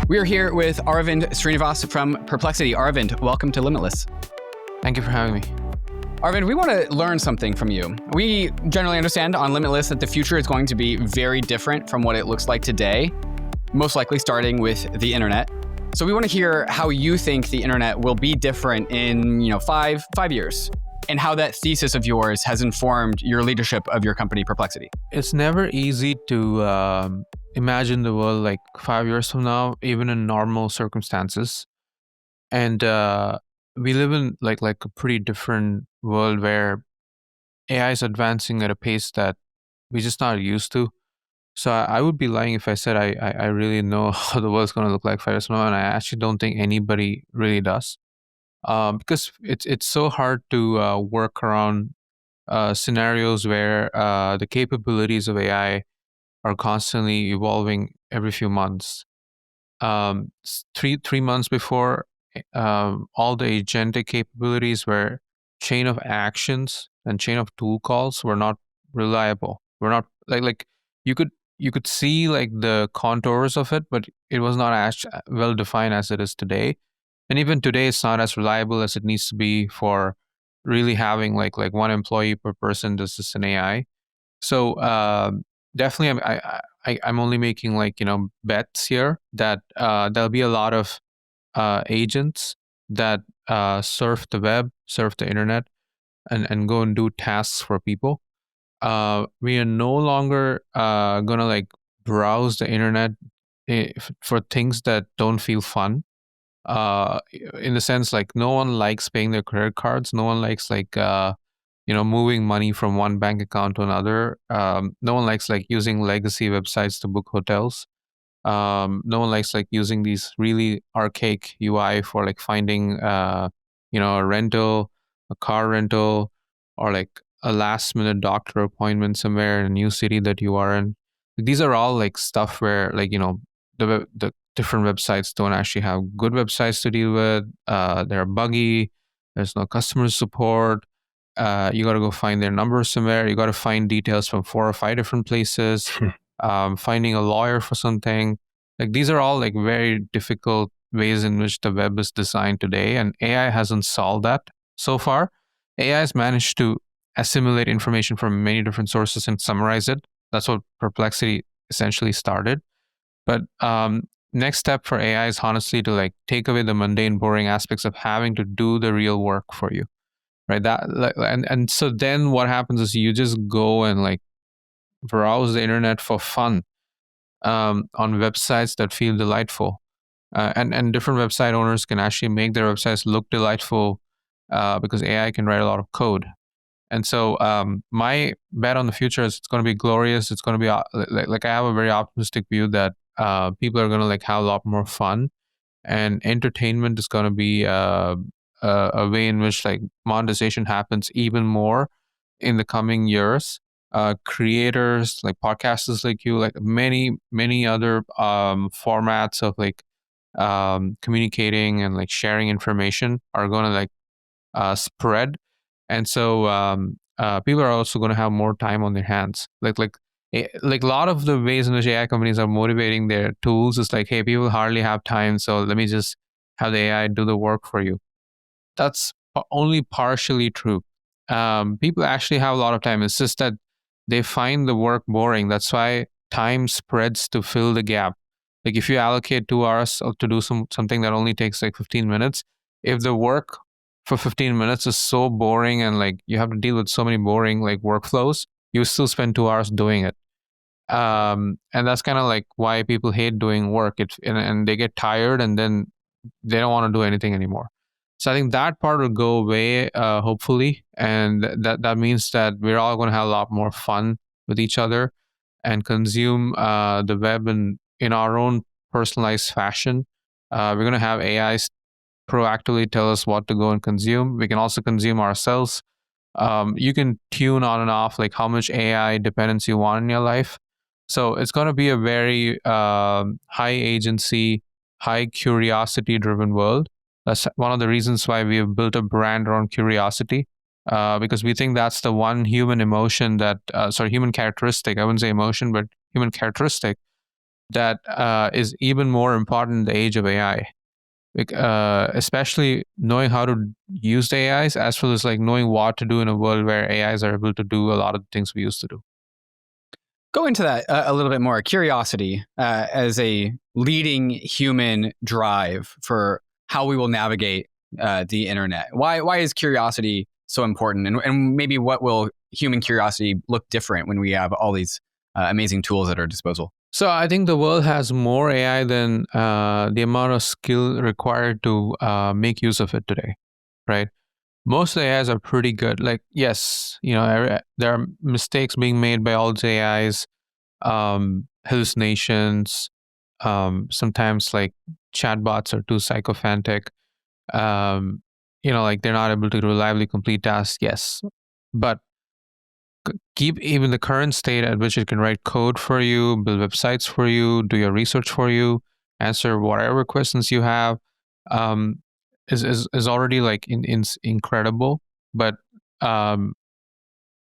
We are here with Aravind Srinivas from Perplexity. Aravind, welcome to Limitless. Thank you for having me. Aravind, we want to learn something from you. We generally understand on Limitless that the future is going to be very different from what it looks like today, most likely starting with the internet. So we want to hear how you think the internet will be different in, five years, and how that thesis of yours has informed your leadership of your company, Perplexity. It's never easy to imagine the world like 5 years from now, even in normal circumstances. And we live in like a pretty different world where AI is advancing at a pace that we're just not used to. So I would be lying if I said I really know how the world's going to look like 5 years from now, and I actually don't think anybody really does, because it's so hard to work around scenarios where the capabilities of AI are constantly evolving every few months. 3 months before, all the agentic capabilities were chain of actions and chain of tool calls were not reliable. We're not like you could see like the contours of it, but it was not as well defined as it is today. And even today, it's not as reliable as it needs to be for really having like one employee per person. This is an AI. So definitely, I'm only making bets here that there'll be a lot of agents that surf the web, surf the internet, and go and do tasks for people. We are no longer gonna like browse the internet for things that don't feel fun. In the sense, like, no one likes paying their credit cards. No one likes moving money from one bank account to another. No one likes like using legacy websites to book hotels. No one likes like using these really archaic UI for like finding a rental, a car rental, or like a last minute doctor appointment somewhere in a new city that you are in. These are all like stuff where the different websites don't actually have good websites to deal with. They're buggy. There's no customer support. You got to go find their number somewhere. You got to find details from 4 or 5 different places. Finding a lawyer for something. Like, these are all like very difficult ways in which the web is designed today, and AI hasn't solved that so far. AI has managed to assimilate information from many different sources and summarize it. That's what Perplexity essentially started. But next step for AI is honestly to like take away the mundane, boring aspects of having to do the real work for you, right? And so then what happens is you just go and like browse the internet for fun on websites that feel delightful, and different website owners can actually make their websites look delightful because AI can write a lot of code. And so my bet on the future is it's going to be glorious. It's going to be like I have a very optimistic view that people are going to like have a lot more fun, and entertainment is going to be a way in which like monetization happens even more in the coming years. Creators like podcasters like you, like many other formats of like communicating and like sharing information are going to like spread. And so people are also going to have more time on their hands. Like a lot of the ways in which AI companies are motivating their tools is like, hey, people hardly have time, so let me just have the AI do the work for you. That's only partially true. People actually have a lot of time. It's just that they find the work boring. That's why time spreads to fill the gap. Like, if you allocate 2 hours to do something that only takes like 15 minutes, if the work for 15 minutes is so boring and like you have to deal with so many boring like workflows, you still spend 2 hours doing it. And that's kind of like why people hate doing work. And they get tired, and then they don't want to do anything anymore. So I think that part will go away, hopefully, and that means that we're all going to have a lot more fun with each other and consume the web in our own personalized fashion. We're going to have AIs proactively tell us what to go and consume. We can also consume ourselves. You can tune on and off like how much AI dependence you want in your life. So it's going to be a very high agency, high curiosity driven world. That's one of the reasons why we have built a brand around curiosity, because we think that's the one human emotion human characteristic. I wouldn't say emotion, but human characteristic that is even more important in the age of AI. Especially knowing how to use the AIs, as well as like knowing what to do in a world where AIs are able to do a lot of the things we used to do. Go into that a little bit more. Curiosity as a leading human drive for how we will navigate the internet. Why is curiosity so important? And maybe what will human curiosity look different when we have all these amazing tools at our disposal? So I think the world has more AI than the amount of skill required to make use of it today, right? Most AIs are pretty good. Like, yes, there are mistakes being made by all the AIs, hallucinations. Sometimes like chatbots are too sycophantic. Like they're not able to reliably complete tasks. Yes, but keep even the current state at which it can write code for you, build websites for you, do your research for you, answer whatever questions you have, um, is already like incredible. But um,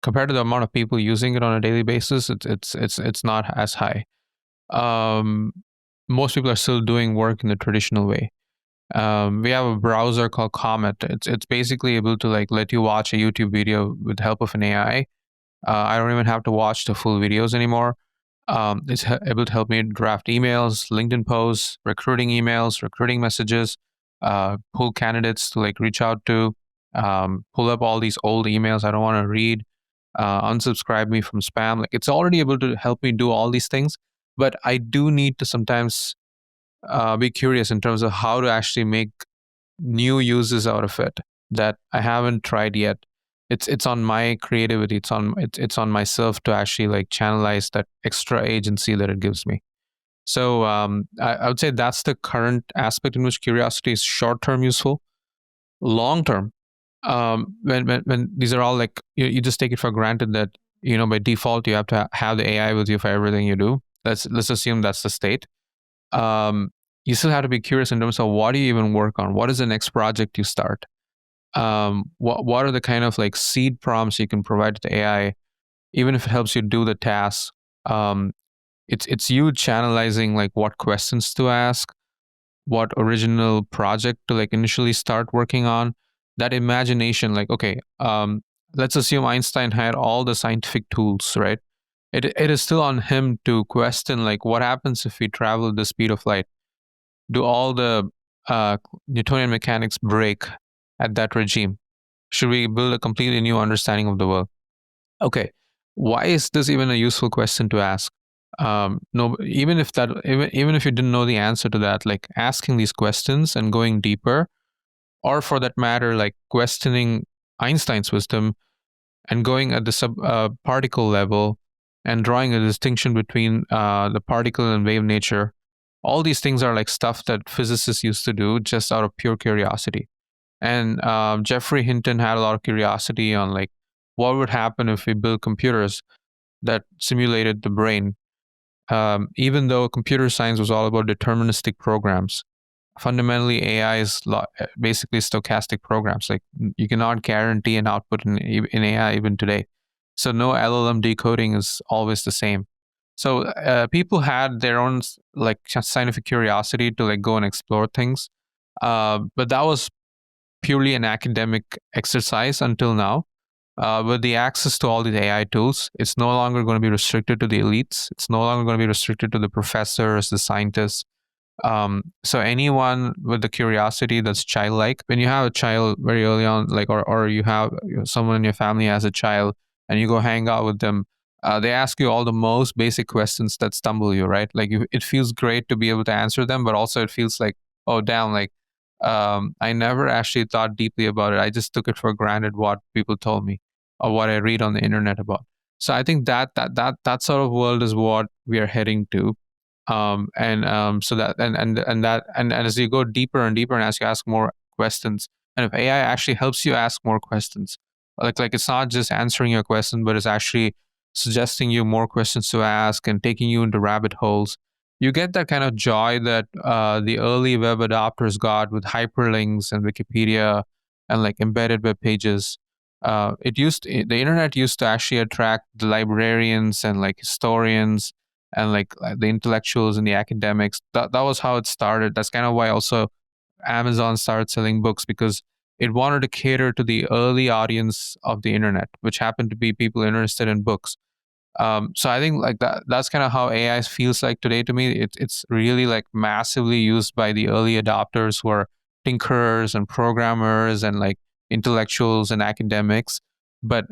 compared to the amount of people using it on a daily basis, it's not as high. Um, Most people are still doing work in the traditional way. We have a browser called Comet. It's basically able to like let you watch a YouTube video with the help of an AI. I don't even have to watch the full videos anymore. It's able to help me draft emails, LinkedIn posts, recruiting emails, recruiting messages, pull candidates to like reach out to, pull up all these old emails I don't want to read, unsubscribe me from spam. Like it's already able to help me do all these things, but I do need to sometimes be curious in terms of how to actually make new uses out of it that I haven't tried yet. It's on my creativity. It's on myself to actually like channelize that extra agency that it gives me. So I would say that's the current aspect in which curiosity is short term useful. Long term, when these are all like you just take it for granted that by default you have to have the AI with you for everything you do. Let's assume that's the state. Um, you still have to be curious in terms of what do you even work on? What is the next project you start? What are the kind of like seed prompts you can provide to the AI, even if it helps you do the task? Um, it's you channelizing like what questions to ask, what original project to like initially start working on. That imagination, like okay, let's assume Einstein had all the scientific tools, right? It is still on him to question like what happens if we travel the speed of light. Do all the Newtonian mechanics break at that regime? Should we build a completely new understanding of the world? Okay, why is this even a useful question to ask? No, even if you didn't know the answer to that, like asking these questions and going deeper, or for that matter, like questioning Einstein's wisdom and going at the sub particle level and drawing a distinction between the particle and wave nature. All these things are like stuff that physicists used to do just out of pure curiosity. And Jeffrey Hinton had a lot of curiosity on like what would happen if we built computers that simulated the brain. Even though computer science was all about deterministic programs, fundamentally AI is basically stochastic programs. Like you cannot guarantee an output in AI even today. So no LLM decoding is always the same. So people had their own like scientific curiosity to like go and explore things, but that was purely an academic exercise until now. With the access to all these AI tools, it's no longer going to be restricted to the elites. It's no longer going to be restricted to the professors, the scientists. So anyone with the curiosity that's childlike, when you have a child very early on, like or you have someone in your family as a child, and you go hang out with them, they ask you all the most basic questions that stumble you, right? Like it feels great to be able to answer them, but also it feels like, oh damn, like I never actually thought deeply about it. I just took it for granted what people told me or what I read on the internet about. So I think that sort of world is what we are heading to. So that and as you go deeper and deeper and as you ask more questions, and if AI actually helps you ask more questions, like it's not just answering your question, but it's actually suggesting you more questions to ask and taking you into rabbit holes, you get that kind of joy that the early web adopters got with hyperlinks and Wikipedia and like embedded web pages. The internet used to actually attract the librarians and like historians and like the intellectuals and the academics. That was how it started. That's kind of why also Amazon started selling books, because it wanted to cater to the early audience of the internet, which happened to be people interested in books. So I think like that's kind of how AI feels like today to me. It's really like massively used by the early adopters who are tinkerers and programmers and like intellectuals and academics. But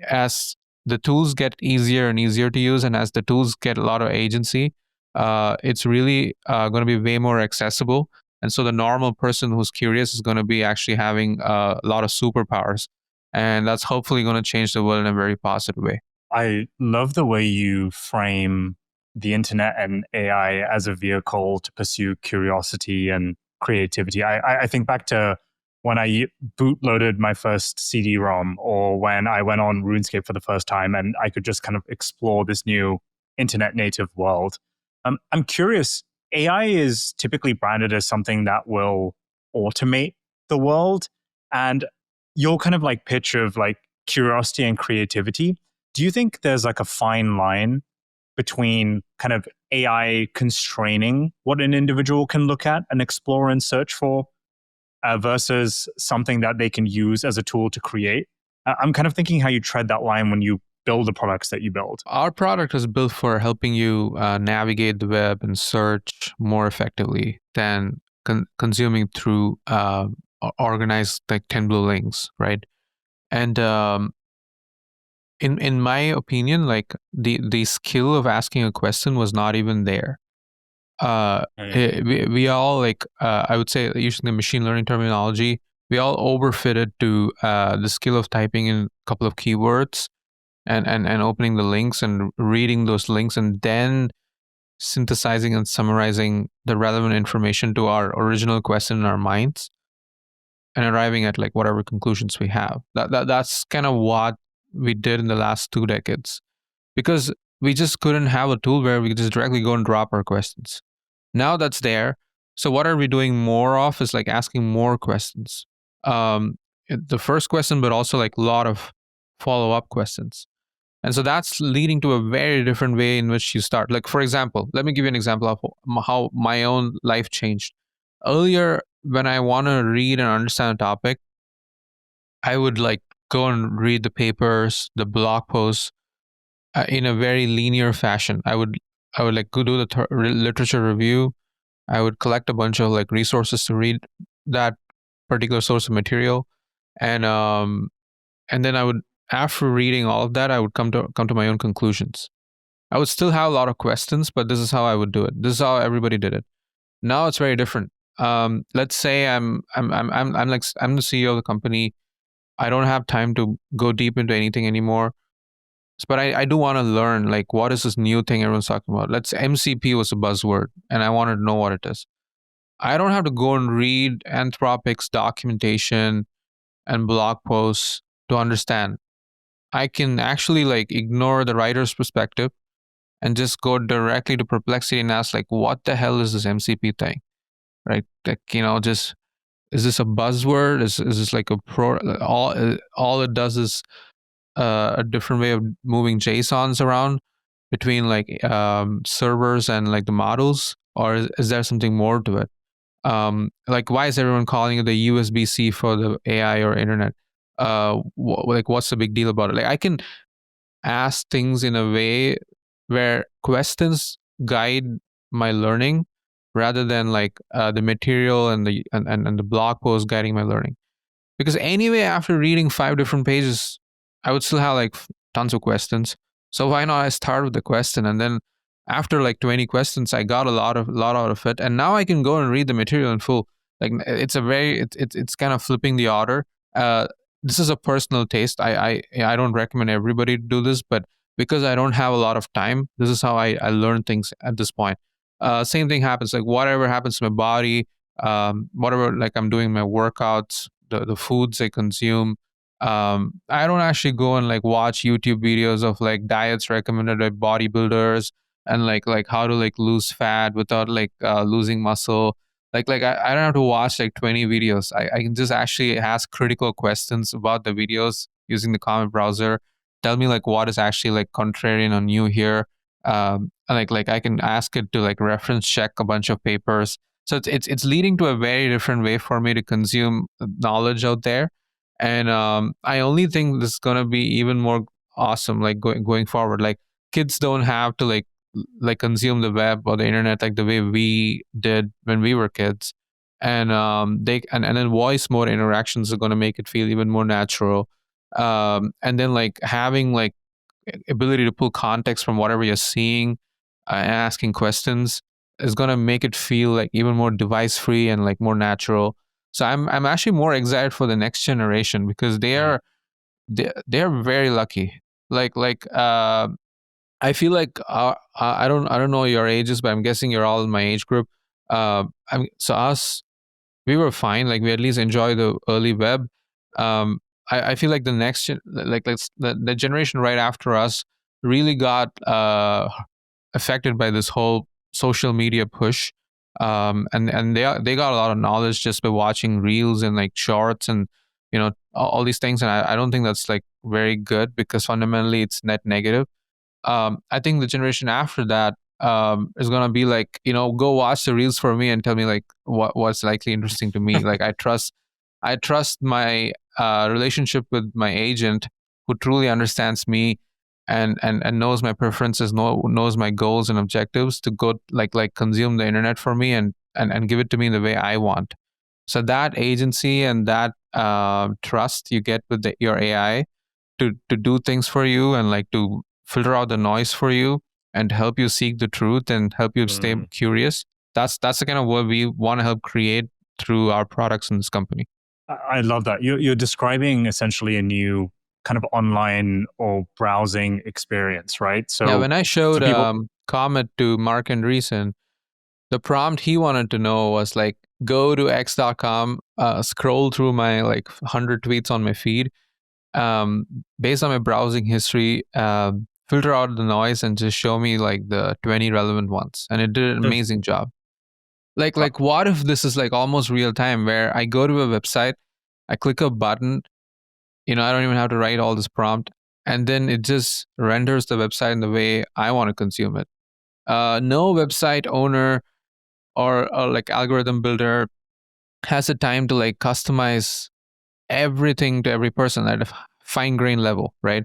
as the tools get easier and easier to use, and as the tools get a lot of agency, it's really going to be way more accessible. And so the normal person who's curious is going to be actually having a lot of superpowers. And that's hopefully going to change the world in a very positive way. I love the way you frame the internet and AI as a vehicle to pursue curiosity and creativity. I think back to when I bootloaded my first CD-ROM, or when I went on RuneScape for the first time and I could just kind of explore this new internet native world. I'm curious, AI is typically branded as something that will automate the world. And your kind of like pitch of like curiosity and creativity, do you think there's like a fine line between kind of AI constraining what an individual can look at and explore and search for versus something that they can use as a tool to create? I'm kind of thinking how you tread that line when you build the products that you build. Our product is built for helping you navigate the web and search more effectively than consuming through organized like 10 blue links, right? And in my opinion, like the skill of asking a question was not even there. We all like I would say, using the machine learning terminology, we all overfitted to the skill of typing in a couple of keywords and opening the links and reading those links and then synthesizing and summarizing the relevant information to our original question in our minds and arriving at like whatever conclusions we have. That's kind of what we did in the last 2 decades, because we just couldn't have a tool where we could just directly go and drop our questions. Now that's there. So what are we doing more of is like asking more questions. The first question, but also like a lot of follow-up questions. And so that's leading to a very different way in which you start. Like, for example, let me give you an example of how my own life changed. Earlier, when I want to read and understand a topic, I would like go and read the papers, the blog posts in a very linear fashion. I would like go do the literature review. I would collect a bunch of like resources to read that particular source of material, and then I would, after reading all of that, I would come to my own conclusions. I would still have a lot of questions, but this is how I would do it. This is how everybody did it. Now it's very different. Let's say I'm the CEO of the company. I don't have time to go deep into anything anymore, but I do want to learn like what is this new thing everyone's talking about. Let's say MCP was a buzzword, and I wanted to know what it is. I don't have to go and read Anthropic's documentation and blog posts to understand. I can actually like ignore the writer's perspective and just go directly to Perplexity and ask like, what the hell is this MCP thing, right? Like, just, is this a buzzword? Is this like a all it does is a different way of moving JSONs around between like servers and like the models, or is there something more to it? Like, why is everyone calling it the USB-C for the AI or internet? Like, what's the big deal about it? Like, I can ask things in a way where questions guide my learning rather than like the material and the blog post guiding my learning. Because anyway, after reading 5 different pages, I would still have like tons of questions. So why not I start with the question, and then after like 20 questions, I got a lot out of it, and now I can go and read the material in full. Like, it's kind of flipping the order. This is a personal taste. I don't recommend everybody to do this, but because I don't have a lot of time, this is how I learn things at this point. Same thing happens, like whatever happens to my body, whatever, like I'm doing my workouts, the foods I consume. I don't actually go and like watch YouTube videos of like diets recommended by bodybuilders and like how to like lose fat without like losing muscle. I don't have to watch like 20 videos. I can just actually ask critical questions about the videos using the Comet browser. Tell me like what is actually like contrarian or new here, Like I can ask it to like reference check a bunch of papers. So it's leading to a very different way for me to consume knowledge out there. And I only think this is gonna be even more awesome, like going forward. Like kids don't have to like consume the web or the internet like the way we did when we were kids. And and then voice mode interactions are going to make it feel even more natural. And then like having like ability to pull context from whatever you're seeing and asking questions is going to make it feel like even more device free and like more natural. So I'm actually more excited for the next generation because they're very lucky. Like I feel like I don't know your ages, but I'm guessing you're all in my age group. So us, we were fine. Like we at least enjoy the early web. I feel like the next the generation right after us really got affected by this whole social media push. And they got a lot of knowledge just by watching reels and like shorts and all these things. And I don't think that's like very good because fundamentally it's net negative. I think the generation after that is gonna be like, go watch the reels for me and tell me like what's likely interesting to me. Like I trust my relationship with my agent who truly understands me and knows my preferences, knows my goals and objectives to go like consume the internet for me and give it to me the way I want. So that agency and that trust you get with your AI to do things for you and like to filter out the noise for you and help you seek the truth and help you stay curious. That's the kind of what we want to help create through our products in this company. I love that. You're describing essentially a new kind of online or browsing experience, right? So yeah, when I showed people, Comet to Mark Andreessen, the prompt he wanted to know was like, go to x.com, scroll through my like 100 tweets on my feed, based on my browsing history, filter out the noise and just show me like the 20 relevant ones. And it did an amazing job. Like what if this is like almost real time where I go to a website, I click a button, I don't even have to write all this prompt, and then it just renders the website in the way I want to consume it. No website owner or like algorithm builder has the time to like customize everything to every person at a fine grain level, right?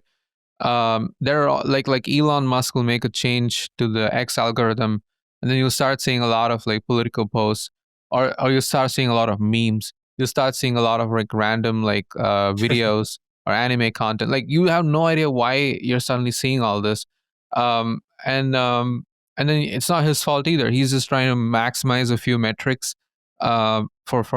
There are like Elon Musk will make a change to the X algorithm, and then you'll start seeing a lot of like political posts, or you start seeing a lot of memes. You'll start seeing a lot of like random like videos or anime content. Like you have no idea why you're suddenly seeing all this, um, and um, and then it's not his fault either. He's just trying to maximize a few metrics for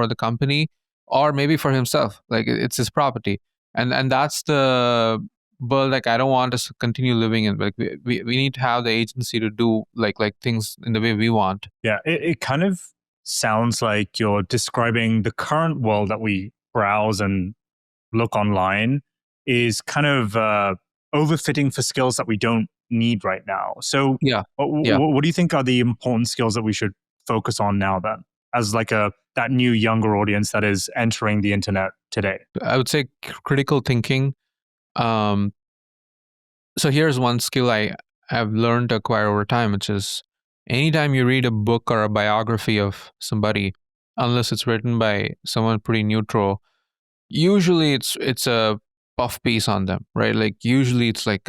the company or maybe for himself. Like it's his property, and that's the but like I don't want us to continue living in. Like we need to have the agency to do like things in the way we want. Yeah, it kind of sounds like you're describing the current world that we browse and look online is kind of overfitting for skills that we don't need right now. So Yeah. what do you think are the important skills that we should focus on now then, as like that new younger audience that is entering the internet today? I would say critical thinking. So here's one skill I have learned to acquire over time, which is anytime you read a book or a biography of somebody, unless it's written by someone pretty neutral, usually it's a puff piece on them, right? Like usually it's like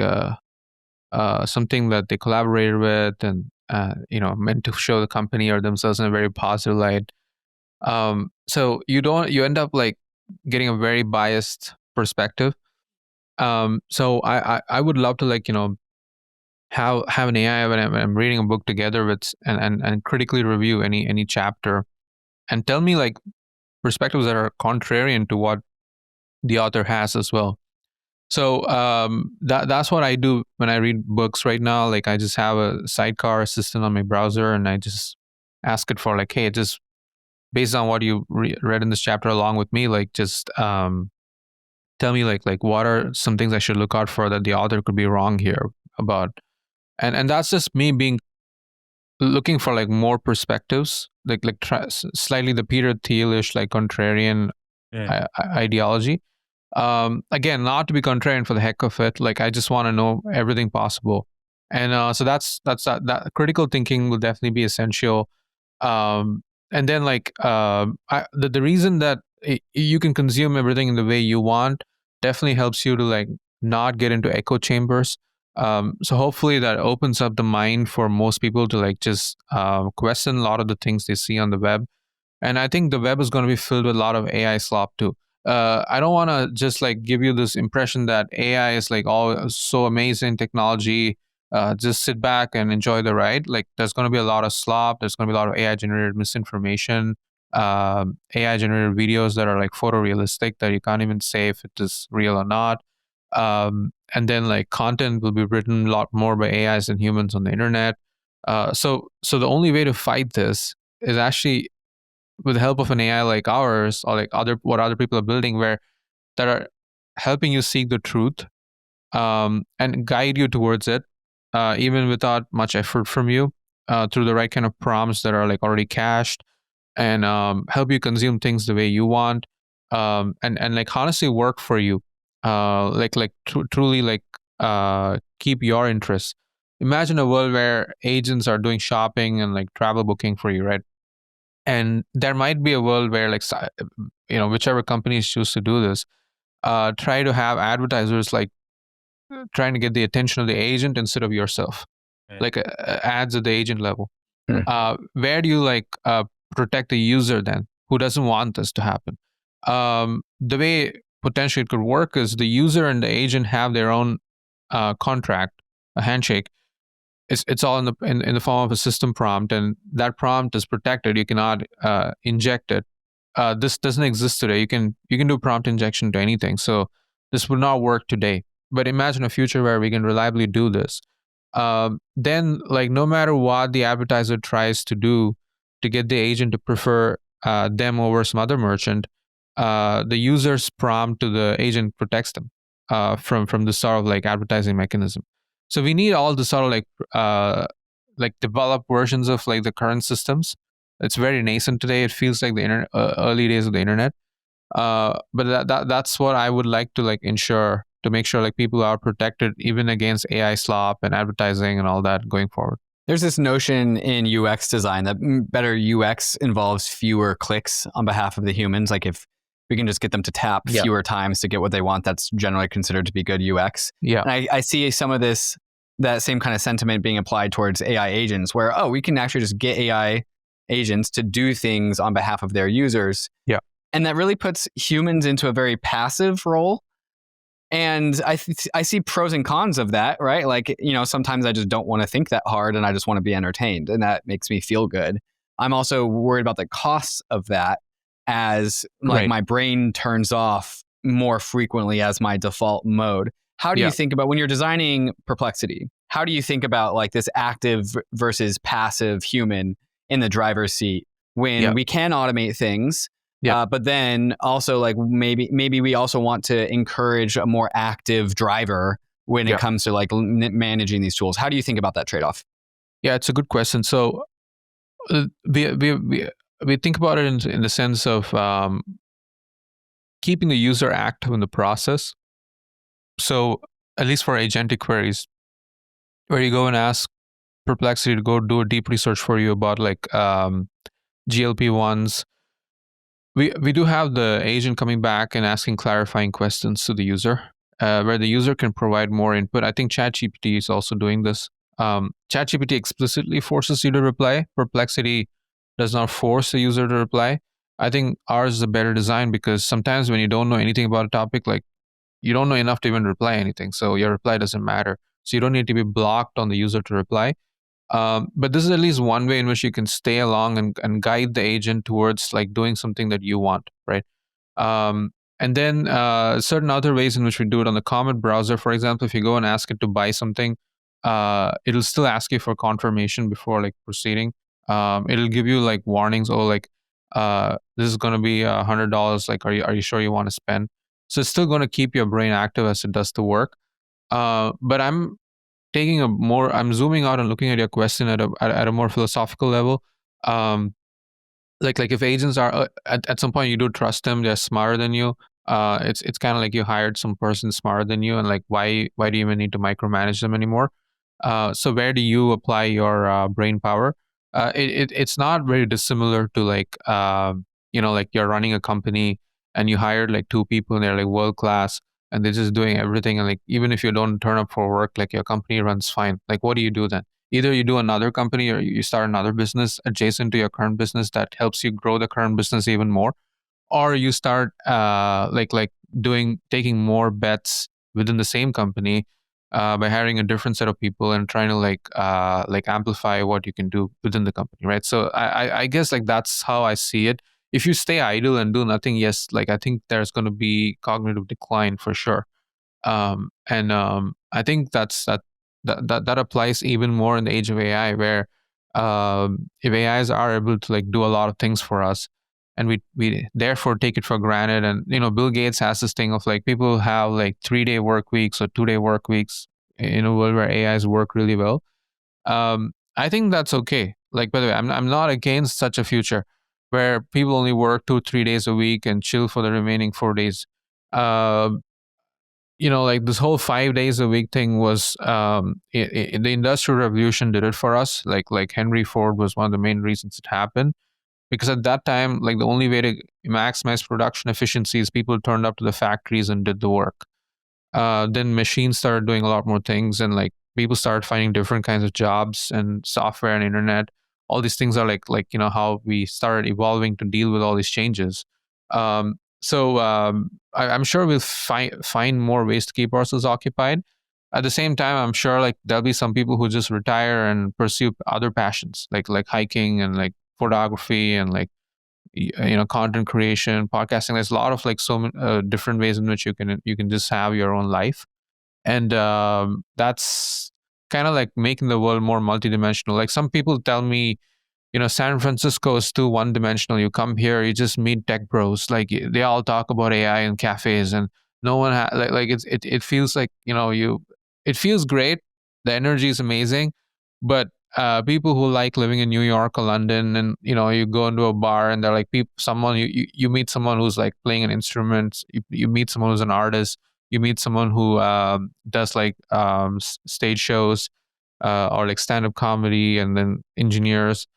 something that they collaborated with and meant to show the company or themselves in a very positive light. So you end up like getting a very biased perspective. So I would love to like have an AI when I'm reading a book together with and critically review any chapter and tell me like perspectives that are contrarian to what the author has as well. So that's what I do when I read books right now. Like I just have a sidecar assistant on my browser and I just ask it for like, hey, just based on what you read in this chapter along with me, like just tell me like what are some things I should look out for that the author could be wrong here about. And that's just me being looking for like more perspectives, like slightly the Peter Thiel-ish like contrarian ideology. Again, not to be contrarian for the heck of it. Like I just want to know everything possible. And so that critical thinking will definitely be essential. And then the reason that you can consume everything in the way you want definitely helps you to like not get into echo chambers. So hopefully that opens up the mind for most people to like just question a lot of the things they see on the web. And I think the web is going to be filled with a lot of AI slop too. I don't want to just like give you this impression that AI is like all so amazing technology. Just sit back and enjoy the ride. Like there's going to be a lot of slop. There's going to be a lot of AI generated misinformation, AI generated videos that are like photorealistic that you can't even say if it is real or not. And then like content will be written a lot more by AIs than humans on the internet. So the only way to fight this is actually with the help of an AI like ours or like what other people are building, where that are helping you seek the truth and guide you towards it, even without much effort from you, through the right kind of prompts that are like already cached, and help you consume things the way you want, and like honestly work for you, truly like keep your interests. Imagine a world where agents are doing shopping and like travel booking for you, right? And there might be a world where like whichever companies choose to do this, try to have advertisers like trying to get the attention of the agent instead of yourself, like ads at the agent level. Where do you like protect the user then, who doesn't want this to happen? The way potentially it could work is the user and the agent have their own contract, a handshake. It's all in the form of a system prompt, and that prompt is protected. You cannot inject it. This doesn't exist today. You can do prompt injection to anything. So this would not work today. But imagine a future where we can reliably do this. Then, like, no matter what the advertiser tries to do to get the agent to prefer them over some other merchant, the user's prompt to the agent protects them from the sort of like advertising mechanism. So we need all the sort of like developed versions of like the current systems. It's very nascent today. It feels like the early days of the internet. But that's what I would like to like ensure, to make sure like people are protected even against AI slop and advertising and all that going forward. There's this notion in UX design that better UX involves fewer clicks on behalf of the humans. Like if we can just get them to tap fewer times to get what they want, that's generally considered to be good UX. Yeah. And I see some of that same kind of sentiment being applied towards AI agents, where, we can actually just get AI agents to do things on behalf of their users. Yeah. And that really puts humans into a very passive role. And I see pros and cons of that, right? Like, sometimes I just don't want to think that hard and I just want to be entertained, and that makes me feel good. I'm also worried about the costs of that, as like my brain turns off more frequently as my default mode. How do you think about, when you're designing Perplexity, how do you think about like this active versus passive human in the driver's seat when we can automate things? But then also like maybe we also want to encourage a more active driver when it comes to like managing these tools. How do you think about that trade-off? Yeah, it's a good question. So we think about it in the sense of keeping the user active in the process. So at least for agentic queries, where you go and ask Perplexity to go do a deep research for you about like GLP-1s, we do have the agent coming back and asking clarifying questions to the user, where the user can provide more input. I think ChatGPT is also doing this. ChatGPT explicitly forces you to reply. Perplexity does not force the user to reply. I think ours is a better design, because sometimes when you don't know anything about a topic, like you don't know enough to even reply anything, so your reply doesn't matter. So you don't need to be blocked on the user to reply. But this is at least one way in which you can stay along and guide the agent towards like doing something that you want, right? And then certain other ways in which we do it on the Comet browser, for example, if you go and ask it to buy something, it'll still ask you for confirmation before like proceeding. It'll give you like warnings, like this is going to be $100. Like, are you sure you want to spend? So it's still going to keep your brain active as it does the work. But I'm zooming out and looking at your question at a more philosophical level. Like if agents are at some point you do trust them, they're smarter than you. It's kind of like you hired some person smarter than you, and like why do you even need to micromanage them anymore? So where do you apply your brain power? It's not very dissimilar to like like you're running a company and you hired like two people and they're like world class and they're just doing everything, and like even if you don't turn up for work, like your company runs fine. Like what do you do then? Either you do another company or you start another business adjacent to your current business that helps you grow the current business even more, or you start like taking more bets within the same company by hiring a different set of people and trying to like amplify what you can do within the company, right? So I guess like that's how I see it. If you stay idle and do nothing, yes, like I think there's going to be cognitive decline for sure. And I think that applies even more in the age of AI, where if AIs are able to like do a lot of things for us, and we therefore take it for granted. And Bill Gates has this thing of like people have like 3-day work weeks or 2-day work weeks in a world where AIs work really well. I think that's okay. Like, by the way, I'm not against such a future where people only work 2-3 days a week and chill for the remaining 4 days. Um, like this whole 5 days a week thing was the industrial revolution did it for us. Like Henry Ford was one of the main reasons it happened, because at that time, like the only way to maximize production efficiency is people turned up to the factories and did the work. Then machines started doing a lot more things, and like people started finding different kinds of jobs and software and internet. All these things are like how we started evolving to deal with all these changes. I'm sure we'll find more ways to keep ourselves occupied. At the same time, I'm sure like there'll be some people who just retire and pursue other passions, like hiking and like photography and like content creation, podcasting. There's a lot of like so many different ways in which you can just have your own life, and that's kind of like making the world more multidimensional. Like some people tell me, San Francisco is too one dimensional. You come here, you just meet tech bros. Like they all talk about AI in cafes, and no one like it feels like it feels great. The energy is amazing, but people who like living in New York or London, and you go into a bar and they're like someone you meet someone who's like playing an instrument. You meet someone who's an artist. You meet someone who does like stage shows or like stand up comedy, and then engineers.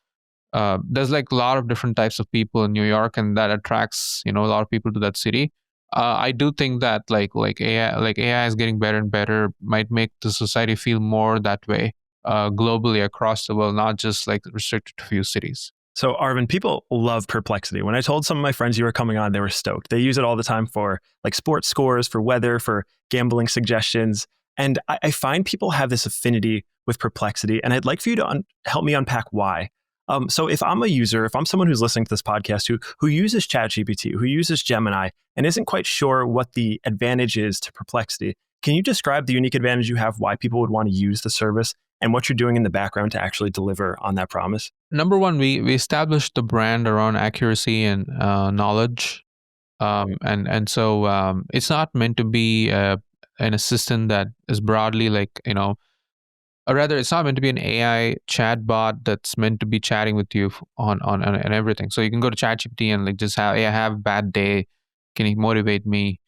There's like a lot of different types of people in New York, and that attracts a lot of people to that city. I do think that AI is getting better and better, might make the society feel more that way globally across the world, not just like restricted to a few cities. So Aravind, people love Perplexity. When I told some of my friends you were coming on, they were stoked. They use it all the time for like sports scores, for weather, for gambling suggestions. And I find people have this affinity with Perplexity, and I'd like for you to help me unpack why. So if I'm a user, if I'm someone who's listening to this podcast who uses ChatGPT, who uses Gemini, and isn't quite sure what the advantage is to Perplexity, can you describe the unique advantage you have, why people would want to use the service, and what you're doing in the background to actually deliver on that promise? Number one, we established the brand around accuracy and knowledge, and so it's not meant to be an assistant that is broadly like or rather, it's not meant to be an AI chatbot that's meant to be chatting with you on everything. So you can go to ChatGPT and like just have, hey, I have a bad day. Can you motivate me?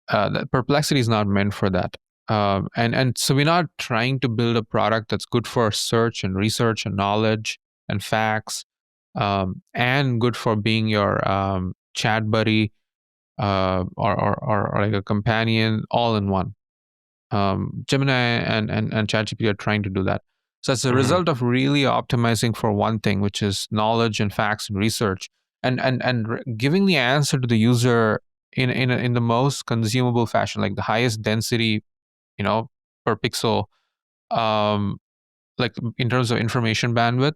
That Perplexity is not meant for that. And so we're not trying to build a product that's good for search and research and knowledge and facts, and good for being your chat buddy or like a companion all in one. Gemini and ChatGPT are trying to do that. So as a result of really optimizing for one thing, which is knowledge and facts and research, and giving the answer to the user in the most consumable fashion, like the highest density, per pixel, um, like in terms of information bandwidth,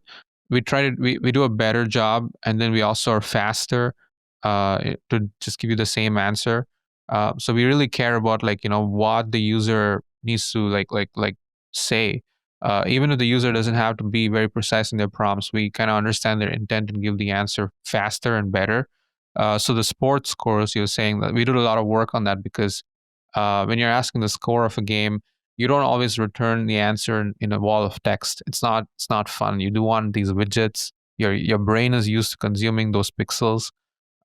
we do a better job, and then we also are faster to just give you the same answer. So we really care about what the user needs to say. Even if the user doesn't have to be very precise in their prompts, we kind of understand their intent and give the answer faster and better. So the sports scores, you're saying that we did a lot of work on that, because when you're asking the score of a game, you don't always return the answer in a wall of text. It's not fun. You do want these widgets. Your brain is used to consuming those pixels.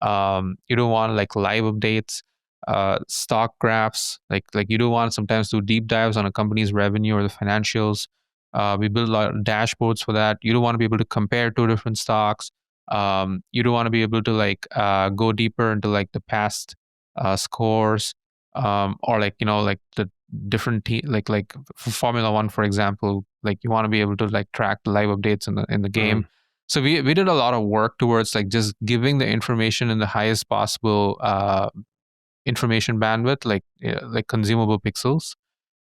You don't want like live updates, stock graphs. Like you do want sometimes do deep dives on a company's revenue or the financials. We build a lot of dashboards for that. You don't want to be able to compare two different stocks. You don't want to be able to like go deeper into like the past scores, or like like the different like for Formula One, for example. Like you want to be able to like track the live updates in the game. So we did a lot of work towards like just giving the information in the highest possible information bandwidth, like consumable pixels.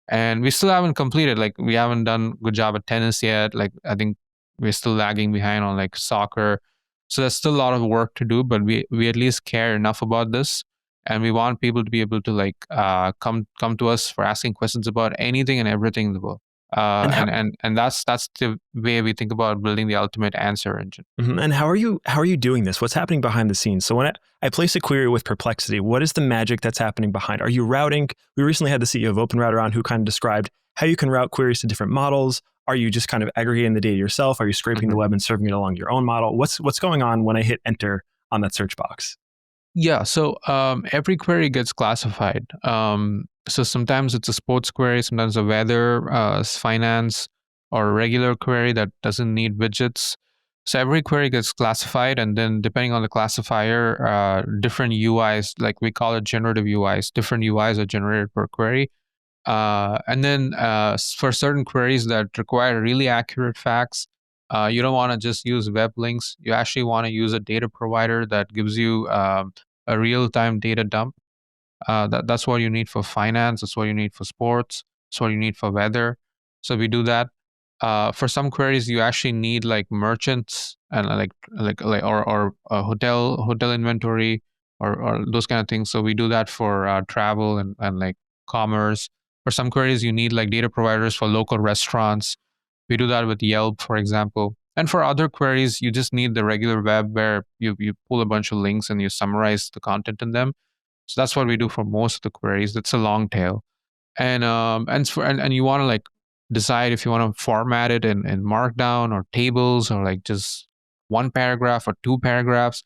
And we still haven't completed. Like we haven't done a good job at tennis yet. Like I think we're still lagging behind on like soccer. So there's still a lot of work to do, but we at least care enough about this, and we want people to be able to like come to us for asking questions about anything and everything in the world. And how, And that's the way we think about building the ultimate answer engine. and how are you doing this? What's happening behind the scenes? So when I place a query with Perplexity, what is the magic that's happening behind? Are you routing? We recently had the CEO of OpenRouter on who kind of described how you can route queries to different models. Are you just kind of aggregating the data yourself? Are you scraping the web and serving it along your own model? What's going on when I hit enter on that search box? Yeah, so every query gets classified. So sometimes it's a sports query, sometimes a weather, finance, or a regular query that doesn't need widgets. So every query gets classified, and then depending on the classifier, different UIs, like we call it generative UIs, different UIs are generated per query. And then for certain queries that require really accurate facts, you don't want to just use web links. You actually want to use a data provider that gives you a real-time data dump. That's what you need for finance. That's what you need for sports. That's what you need for weather. So we do that. For some queries, you actually need like merchants and or hotel inventory or those kind of things. So we do that for travel and like commerce. For some queries, you need like data providers for local restaurants. We do that with Yelp, for example. And for other queries, you just need the regular web where you pull a bunch of links and you summarize the content in them. So that's what we do for most of the queries. That's a long tail. And you want to like decide if you want to format it in Markdown or tables or like just one paragraph or two paragraphs.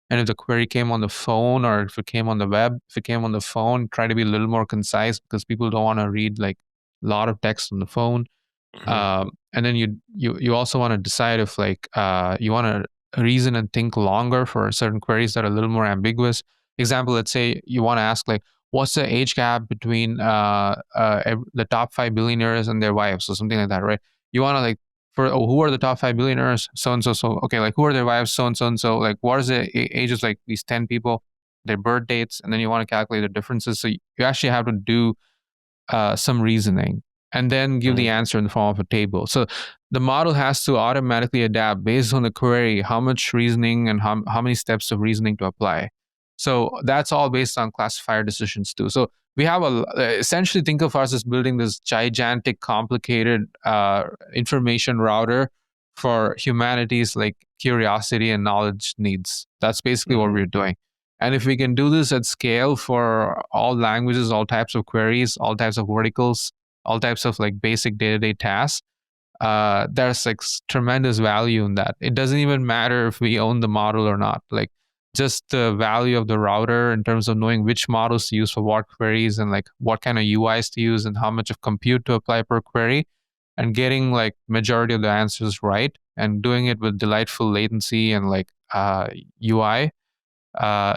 And if the query came on the phone or if it came on the web, if it came on the phone, try to be a little more concise because people don't want to read like a lot of text on the phone. And then you also want to decide if like you want to reason and think longer for certain queries that are a little more ambiguous. Example, let's say you want to ask like, what's the age gap between the top 5 billionaires and their wives or something like that, right? You want to like, who are the top 5 billionaires? So and so. So okay, like who are their wives? So and so and so. Like what is the ages like these 10 people, their birth dates, and then you want to calculate the differences. So you actually have to do some reasoning and then give the answer in the form of a table. So the model has to automatically adapt based on the query, how much reasoning and how many steps of reasoning to apply. So that's all based on classifier decisions too. So we have essentially think of us as building this gigantic, complicated information router for humanity's like curiosity and knowledge needs. That's basically what we're doing. And if we can do this at scale for all languages, all types of queries, all types of verticals, all types of like basic day-to-day tasks, there's like tremendous value in that. It doesn't even matter if we own the model or not. Like just the value of the router in terms of knowing which models to use for what queries and like what kind of UIs to use and how much of compute to apply per query, and getting like majority of the answers right and doing it with delightful latency and like UI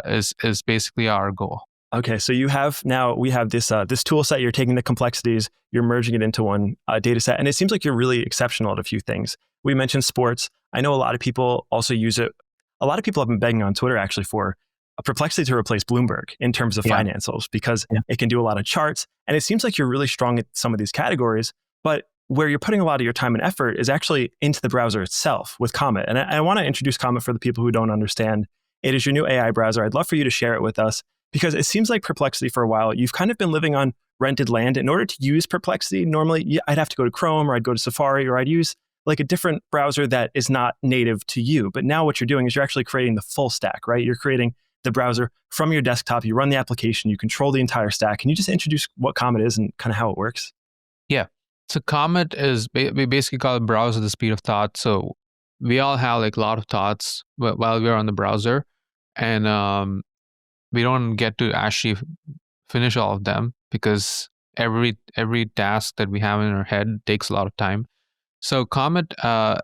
is basically our goal. Okay, so we have this tool set. You're taking the complexities, you're merging it into one data set, and it seems like you're really exceptional at a few things. We mentioned sports. I know a lot of people also use it. A lot of people have been begging on Twitter actually for a Perplexity to replace Bloomberg in terms of financials because it can do a lot of charts, and it seems like you're really strong at some of these categories. But where you're putting a lot of your time and effort is actually into the browser itself with Comet. And I want to introduce Comet for the people who don't understand. It is your new AI browser. I'd love for you to share it with us, because it seems like Perplexity for a while, you've kind of been living on rented land. In order to use Perplexity, normally I'd have to go to Chrome or I'd go to Safari or I'd use like a different browser that is not native to you. But now what you're doing is you're actually creating the full stack, right? You're creating the browser from your desktop. You run the application, you control the entire stack. Can you just introduce what Comet is and kind of how it works? Yeah. So Comet is, we basically call it browser the speed of thought. So we all have like a lot of thoughts while we're on the browser, and we don't get to actually finish all of them because every task that we have in our head takes a lot of time. So Comet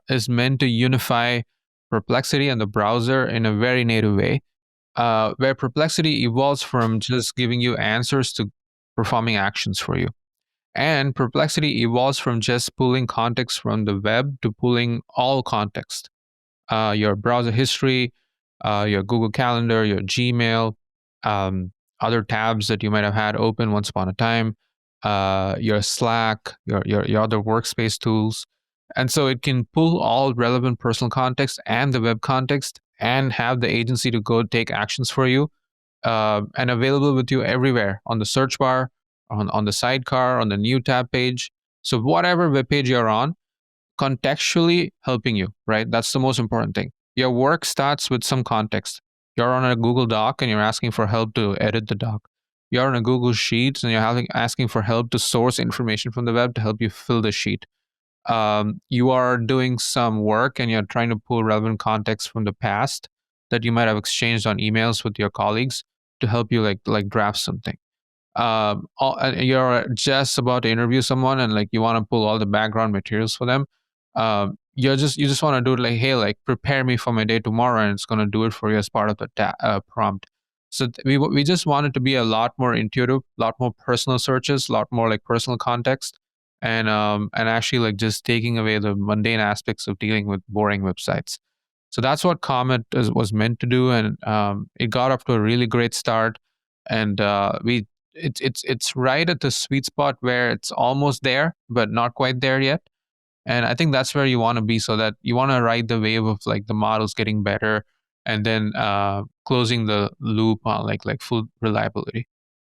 is meant to unify Perplexity and the browser in a very native way, where Perplexity evolves from just giving you answers to performing actions for you. And Perplexity evolves from just pulling context from the web to pulling all context, your browser history, your Google Calendar, your Gmail, um, other tabs that you might have had open once upon a time, your Slack, your other workspace tools. And so it can pull all relevant personal context and the web context and have the agency to go take actions for you, and available with you everywhere on the search bar, on the sidecar, on the new tab page. So whatever web page you're on, contextually helping you, right? That's the most important thing. Your work starts with some context. You're on a Google Doc and you're asking for help to edit the doc. You're on a Google Sheets and you're asking for help to source information from the web to help you fill the sheet. You are doing some work and you're trying to pull relevant context from the past that you might have exchanged on emails with your colleagues to help you like draft something. You're just about to interview someone and like you want to pull all the background materials for them. You just want to do it like, hey, like prepare me for my day tomorrow, and it's going to do it for you as part of the prompt. So we just want it to be a lot more intuitive, a lot more personal searches, a lot more like personal context, and actually like just taking away the mundane aspects of dealing with boring websites. So that's what Comet was meant to do, and it got off to a really great start. And it's right at the sweet spot where it's almost there, but not quite there yet. And I think that's where you want to be, so that you want to ride the wave of like the models getting better, and then closing the loop on like full reliability.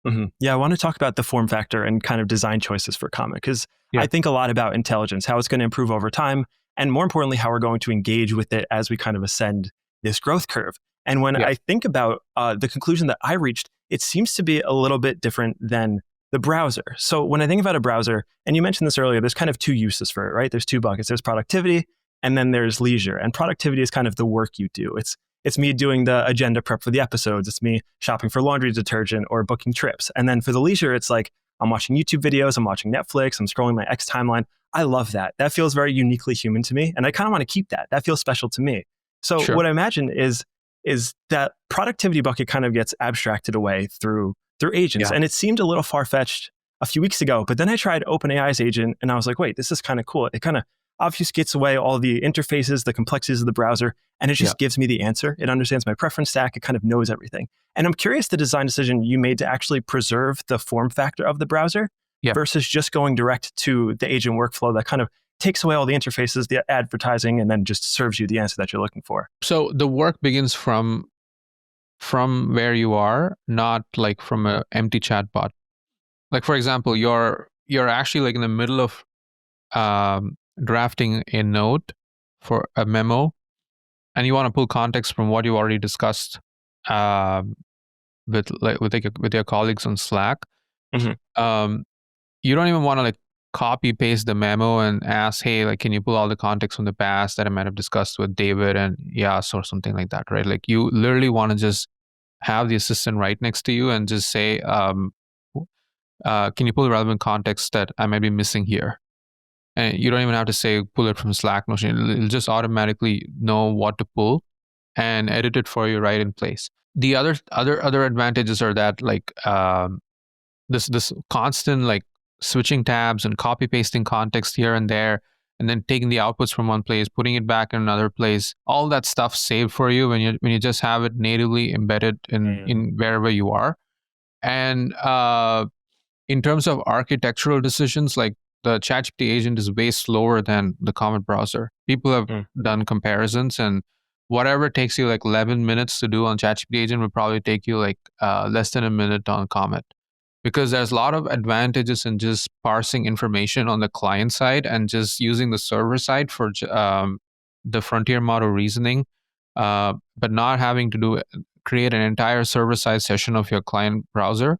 Mm-hmm. Yeah, I want to talk about the form factor and kind of design choices for Comet, because I think a lot about intelligence, how it's going to improve over time, and more importantly, how we're going to engage with it as we kind of ascend this growth curve. And when I think about the conclusion that I reached, it seems to be a little bit different than the browser. So when I think about a browser, and you mentioned this earlier, there's kind of two uses for it, right? There's two buckets. There's productivity, and then there's leisure. And productivity is kind of the work you do. It's me doing the agenda prep for the episodes. It's me shopping for laundry detergent or booking trips. And then for the leisure, it's like I'm watching YouTube videos, I'm watching Netflix, I'm scrolling my X timeline. I love that. That feels very uniquely human to me. And I kind of want to keep that. That feels special to me. So what I imagine is that productivity bucket kind of gets abstracted away through agents. And it seemed a little far-fetched a few weeks ago, but then I tried OpenAI's agent and I was like, wait, this is kind of cool. It kind of obfuscates away all the interfaces, the complexities of the browser, and it just gives me the answer. It understands my preference stack. It kind of knows everything. And I'm curious the design decision you made to actually preserve the form factor of the browser versus just going direct to the agent workflow that kind of takes away all the interfaces, the advertising, and then just serves you the answer that you're looking for. So the work begins from where you are, not like from an empty chatbot. Like for example, you're actually like in the middle of drafting a note for a memo, and you want to pull context from what you already discussed with your colleagues on Slack. Mm-hmm. You don't even want to like copy paste the memo and ask, hey, like, can you pull all the context from the past that I might have discussed with David and Yas or something like that, right? Like you literally want to just have the assistant right next to you and just say, can you pull the relevant context that I might be missing here? And you don't even have to say, pull it from Slack Notion. It'll just automatically know what to pull and edit it for you right in place. The other advantages are that like this constant like switching tabs and copy pasting context here and there, and then taking the outputs from one place, putting it back in another place, all that stuff saved for you when you just have it natively embedded in wherever you are. And in terms of architectural decisions, like the ChatGPT agent is way slower than the Comet browser. People have done comparisons, and whatever takes you like 11 minutes to do on ChatGPT agent would probably take you like less than a minute on Comet. Because there's a lot of advantages in just parsing information on the client side and just using the server side for the frontier model reasoning, but not having to create an entire server-side session of your client browser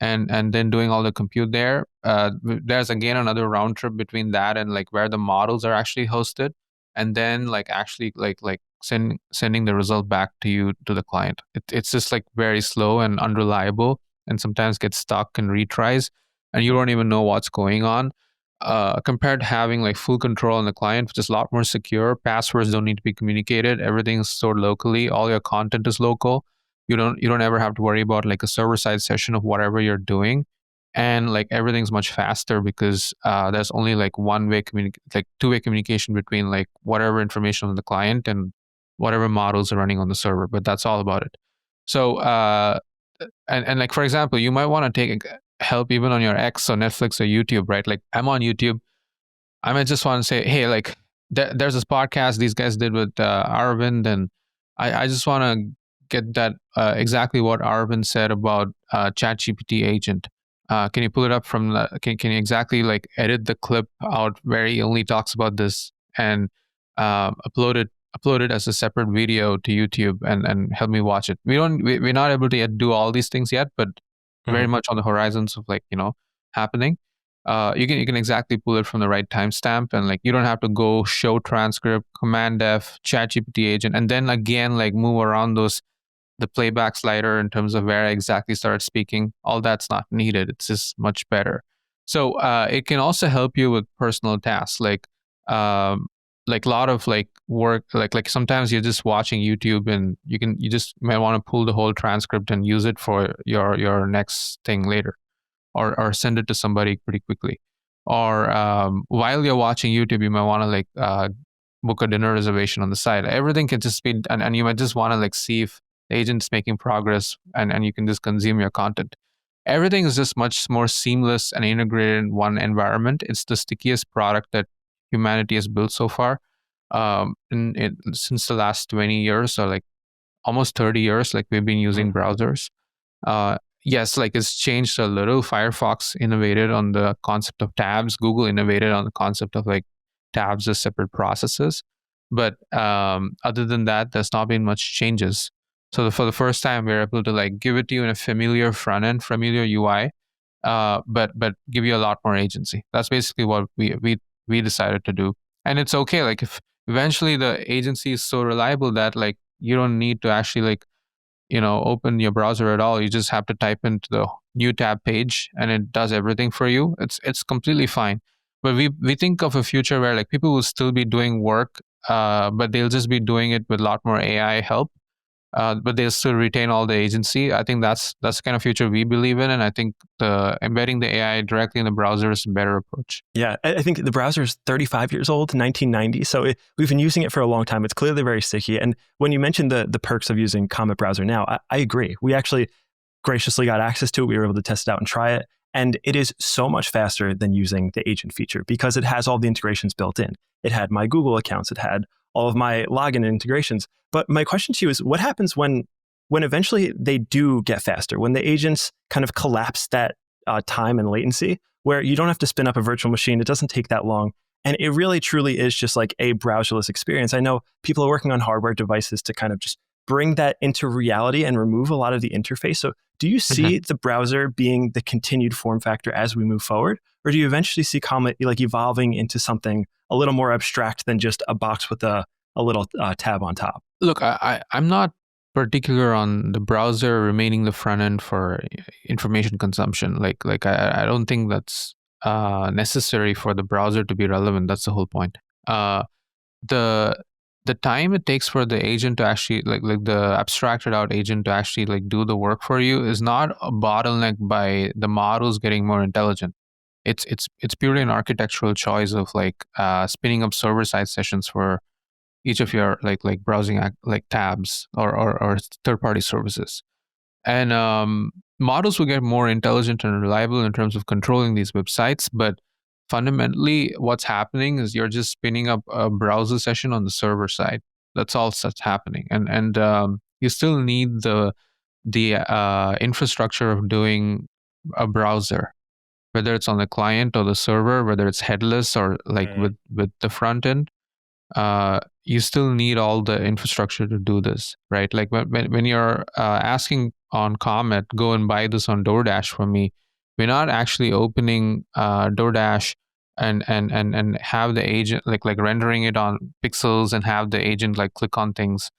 and then doing all the compute there. There's again another round trip between that and like where the models are actually hosted, and then like actually like sending the result back to you to the client. It's just like very slow and unreliable, and sometimes gets stuck and retries, and you don't even know what's going on. compared to having like full control on the client, which is a lot more secure. Passwords don't need to be communicated. Everything's stored locally. All your content is local. You don't ever have to worry about like a server side session of whatever you're doing, and like everything's much faster because there's only like two-way communication between like whatever information on the client and whatever models are running on the server. But that's all about it. So and like for example, you might want to take help even on your X or Netflix or YouTube, right? Like I'm on YouTube. I might just want to say, hey, like there's this podcast these guys did with Aravind, and I just want to get that exactly what Aravind said about ChatGPT agent. Can you pull it up from the, can you exactly like edit the clip out where he only talks about this and upload it as a separate video to YouTube and help me watch it. We're not able to yet do all these things yet, but very much on the horizons of like, happening. You can exactly pull it from the right timestamp, and like you don't have to go show transcript, Command F, ChatGPT agent, and then again like move around the playback slider in terms of where I exactly started speaking. All that's not needed. It's just much better. So it can also help you with personal tasks, like a lot of like work, like sometimes you're just watching YouTube and you just might want to pull the whole transcript and use it for your next thing later, or send it to somebody pretty quickly. Or while you're watching YouTube, you might want to like book a dinner reservation on the side. Everything can just be, and you might just want to like see if the agent's making progress, and you can just consume your content. Everything is just much more seamless and integrated in one environment. It's the stickiest product that humanity has built so far. Since the last 20 years, or like almost 30 years, like we've been using browsers. Yes, like it's changed a little. Firefox innovated on the concept of tabs. Google innovated on the concept of like tabs as separate processes. But other than that, there's not been much changes. So for the first time, we're able to like give it to you in a familiar front end, familiar UI, but give you a lot more agency. That's basically what we decided to do. And it's okay. Like if eventually the agency is so reliable that like you don't need to actually like open your browser at all. You just have to type into the new tab page and it does everything for you. It's completely fine. But we think of a future where like people will still be doing work, but they'll just be doing it with a lot more AI help. But they'll still retain all the agency. I think that's the kind of future we believe in, and I think embedding the AI directly in the browser is a better approach. Yeah, I think the browser is 35 years old, 1990. So we've been using it for a long time. It's clearly very sticky. And when you mentioned the perks of using Comet browser now, I agree. We actually graciously got access to it. We were able to test it out and try it. And it is so much faster than using the agent feature because it has all the integrations built in. It had my Google accounts. It had all of my login integrations. But my question to you is, what happens when eventually they do get faster, when the agents kind of collapse that time and latency, where you don't have to spin up a virtual machine, it doesn't take that long, and it really truly is just like a browserless experience. I know people are working on hardware devices to kind of just bring that into reality and remove a lot of the interface. So do you see the browser being the continued form factor as we move forward? Or do you eventually see Comet like evolving into something a little more abstract than just a box with a little tab on top? Look, I'm not particular on the browser remaining the front end for information consumption. Like I don't think that's necessary for the browser to be relevant. That's the whole point. The time it takes for the agent to actually like the abstracted out agent to actually like do the work for you is not a bottleneck by the models getting more intelligent. It's purely an architectural choice of like spinning up server side sessions for each of your like browsing like tabs or third party services. And models will get more intelligent and reliable in terms of controlling these websites, but fundamentally what's happening is you're just spinning up a browser session on the server side. That's all that's happening. And you still need the infrastructure of doing a browser, whether it's on the client or the server, whether it's headless or like with the front end. You still need all the infrastructure to do this, right? Like when you're asking on Comet, go and buy this on DoorDash for me, we're not actually opening DoorDash and have the agent like rendering it on pixels and have the agent like click on things.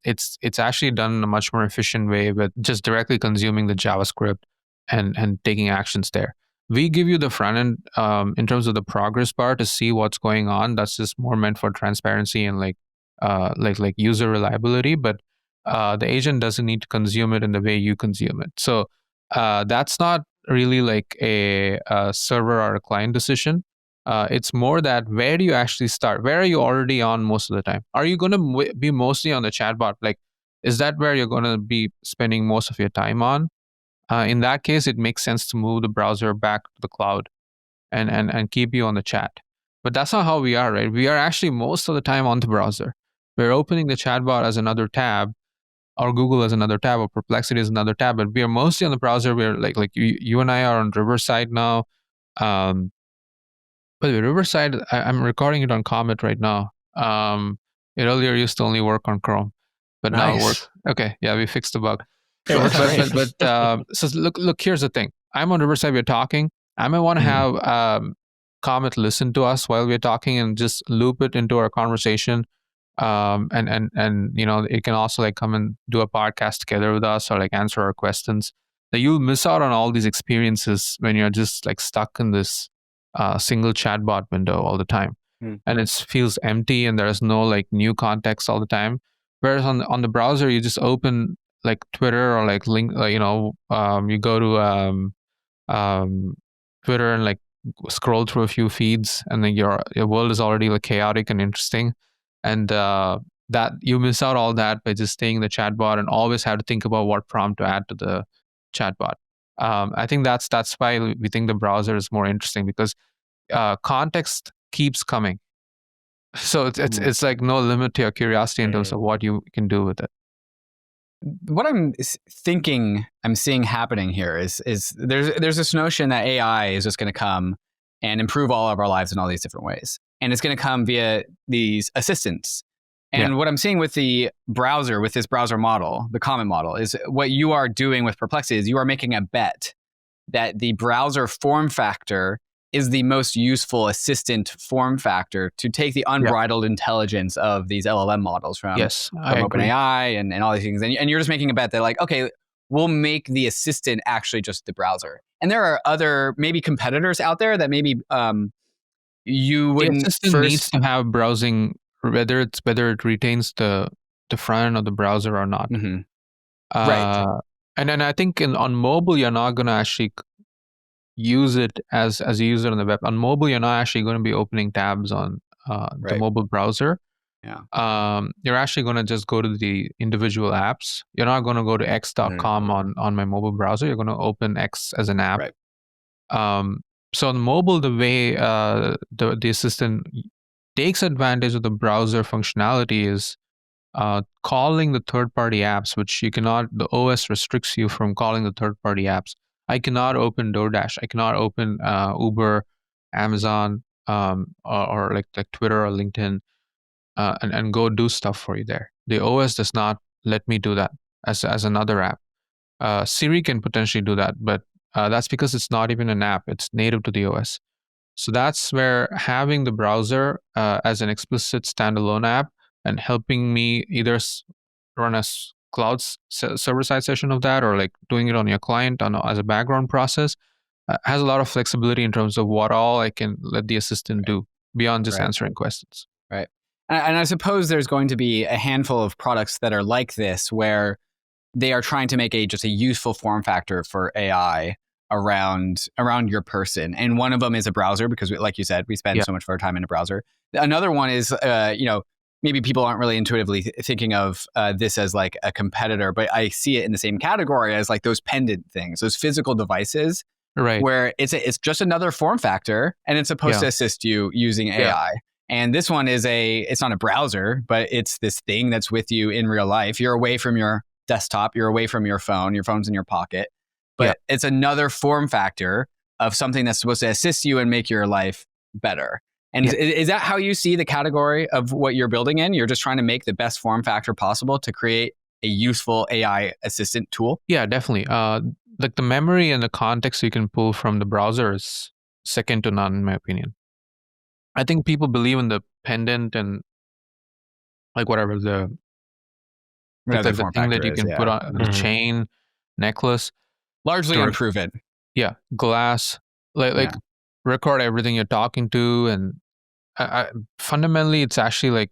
It's actually done in a much more efficient way with just directly consuming the JavaScript and taking actions there. We give you the front end in terms of the progress bar to see what's going on. That's just more meant for transparency and like user reliability. But the agent doesn't need to consume it in the way you consume it. So that's not really like a server or a client decision. It's more that where do you actually start? Where are you already on most of the time? Are you going to be mostly on the chatbot? Like, is that where you're going to be spending most of your time on? In that case, it makes sense to move the browser back to the cloud and keep you on the chat. But that's not how we are, right? We are actually most of the time on the browser. We're opening the chatbot as another tab, or Google as another tab, or Perplexity as another tab. But we are mostly on the browser. We're like you and I are on Riverside now. By the way, Riverside, I'm recording it on Comet right now. It earlier used to only work on Chrome, but now it works. Okay, yeah, we fixed the bug. So look, here's the thing. I'm on Riverside, we're talking. I might want to have Comet listen to us while we're talking and just loop it into our conversation. And you know, it can also like come and do a podcast together with us or like answer our questions. Now, you'll miss out on all these experiences when you're just like stuck in this single chatbot window all the time, and it feels empty and there's no like new context all the time. Whereas on the browser, you just open like Twitter or like link, you go to Twitter and like scroll through a few feeds, and then your world is already like chaotic and interesting, and that you miss out all that by just staying in the chatbot and always have to think about what prompt to add to the chatbot. I think that's why we think the browser is more interesting, because context keeps coming. So it's like no limit to your curiosity in terms of what you can do with it. What I'm thinking I'm seeing happening here is there's this notion that AI is just going to come and improve all of our lives in all these different ways, and it's going to come via these assistants. And what I'm seeing with the browser, with this browser model, the Comet model, is what you are doing with Perplexity is you are making a bet that the browser form factor is the most useful assistant form factor to take the unbridled intelligence of these LLM models from OpenAI and all these things. And you're just making a bet that like, okay, we'll make the assistant actually just the browser. And there are other maybe competitors out there that maybe you wouldn't the assistant needs to have browsing, whether it retains the front end of the browser or not. Right. And then I think on mobile, you're not going to actually use it as you use it on the web. On mobile, you're not actually going to be opening tabs on the mobile browser. You're actually going to just go to the individual apps. You're not going to go to x.com on my mobile browser. You're going to open X as an app. So on mobile, the way the assistant takes advantage of the browser functionality is calling the third-party apps, which you cannot. The OS restricts you from calling the third-party apps. I cannot open DoorDash. I cannot open Uber, Amazon, or like Twitter or LinkedIn, and go do stuff for you there. The OS does not let me do that as another app. Siri can potentially do that, but that's because it's not even an app. It's native to the OS. So that's where having the browser as an explicit standalone app and helping me either run a cloud server-side session of that, or like doing it on your client as a background process, has a lot of flexibility in terms of what all I can let the assistant do beyond just answering questions. Right. And I suppose there's going to be a handful of products that are like this, where they are trying to make just a useful form factor for AI around your person. And one of them is a browser, because like you said, we spend so much of our time in a browser. Another one is, maybe people aren't really intuitively thinking of this as like a competitor, but I see it in the same category as like those pendant things, those physical devices, where it's just another form factor, and it's supposed to assist you using AI. And this one is it's not a browser, but it's this thing that's with you in real life. You're away from your desktop, you're away from your phone's in your pocket, but it's another form factor of something that's supposed to assist you and make your life better. And is that how you see the category of what you're building in? You're just trying to make the best form factor possible to create a useful AI assistant tool? Yeah, definitely. Like the memory and the context you can pull from the browser is second to none, in my opinion. I think people believe in the pendant and like whatever the thing that you can put on the chain, necklace. Largely unproven. Yeah, glass. like record everything you're talking to, and fundamentally it's actually like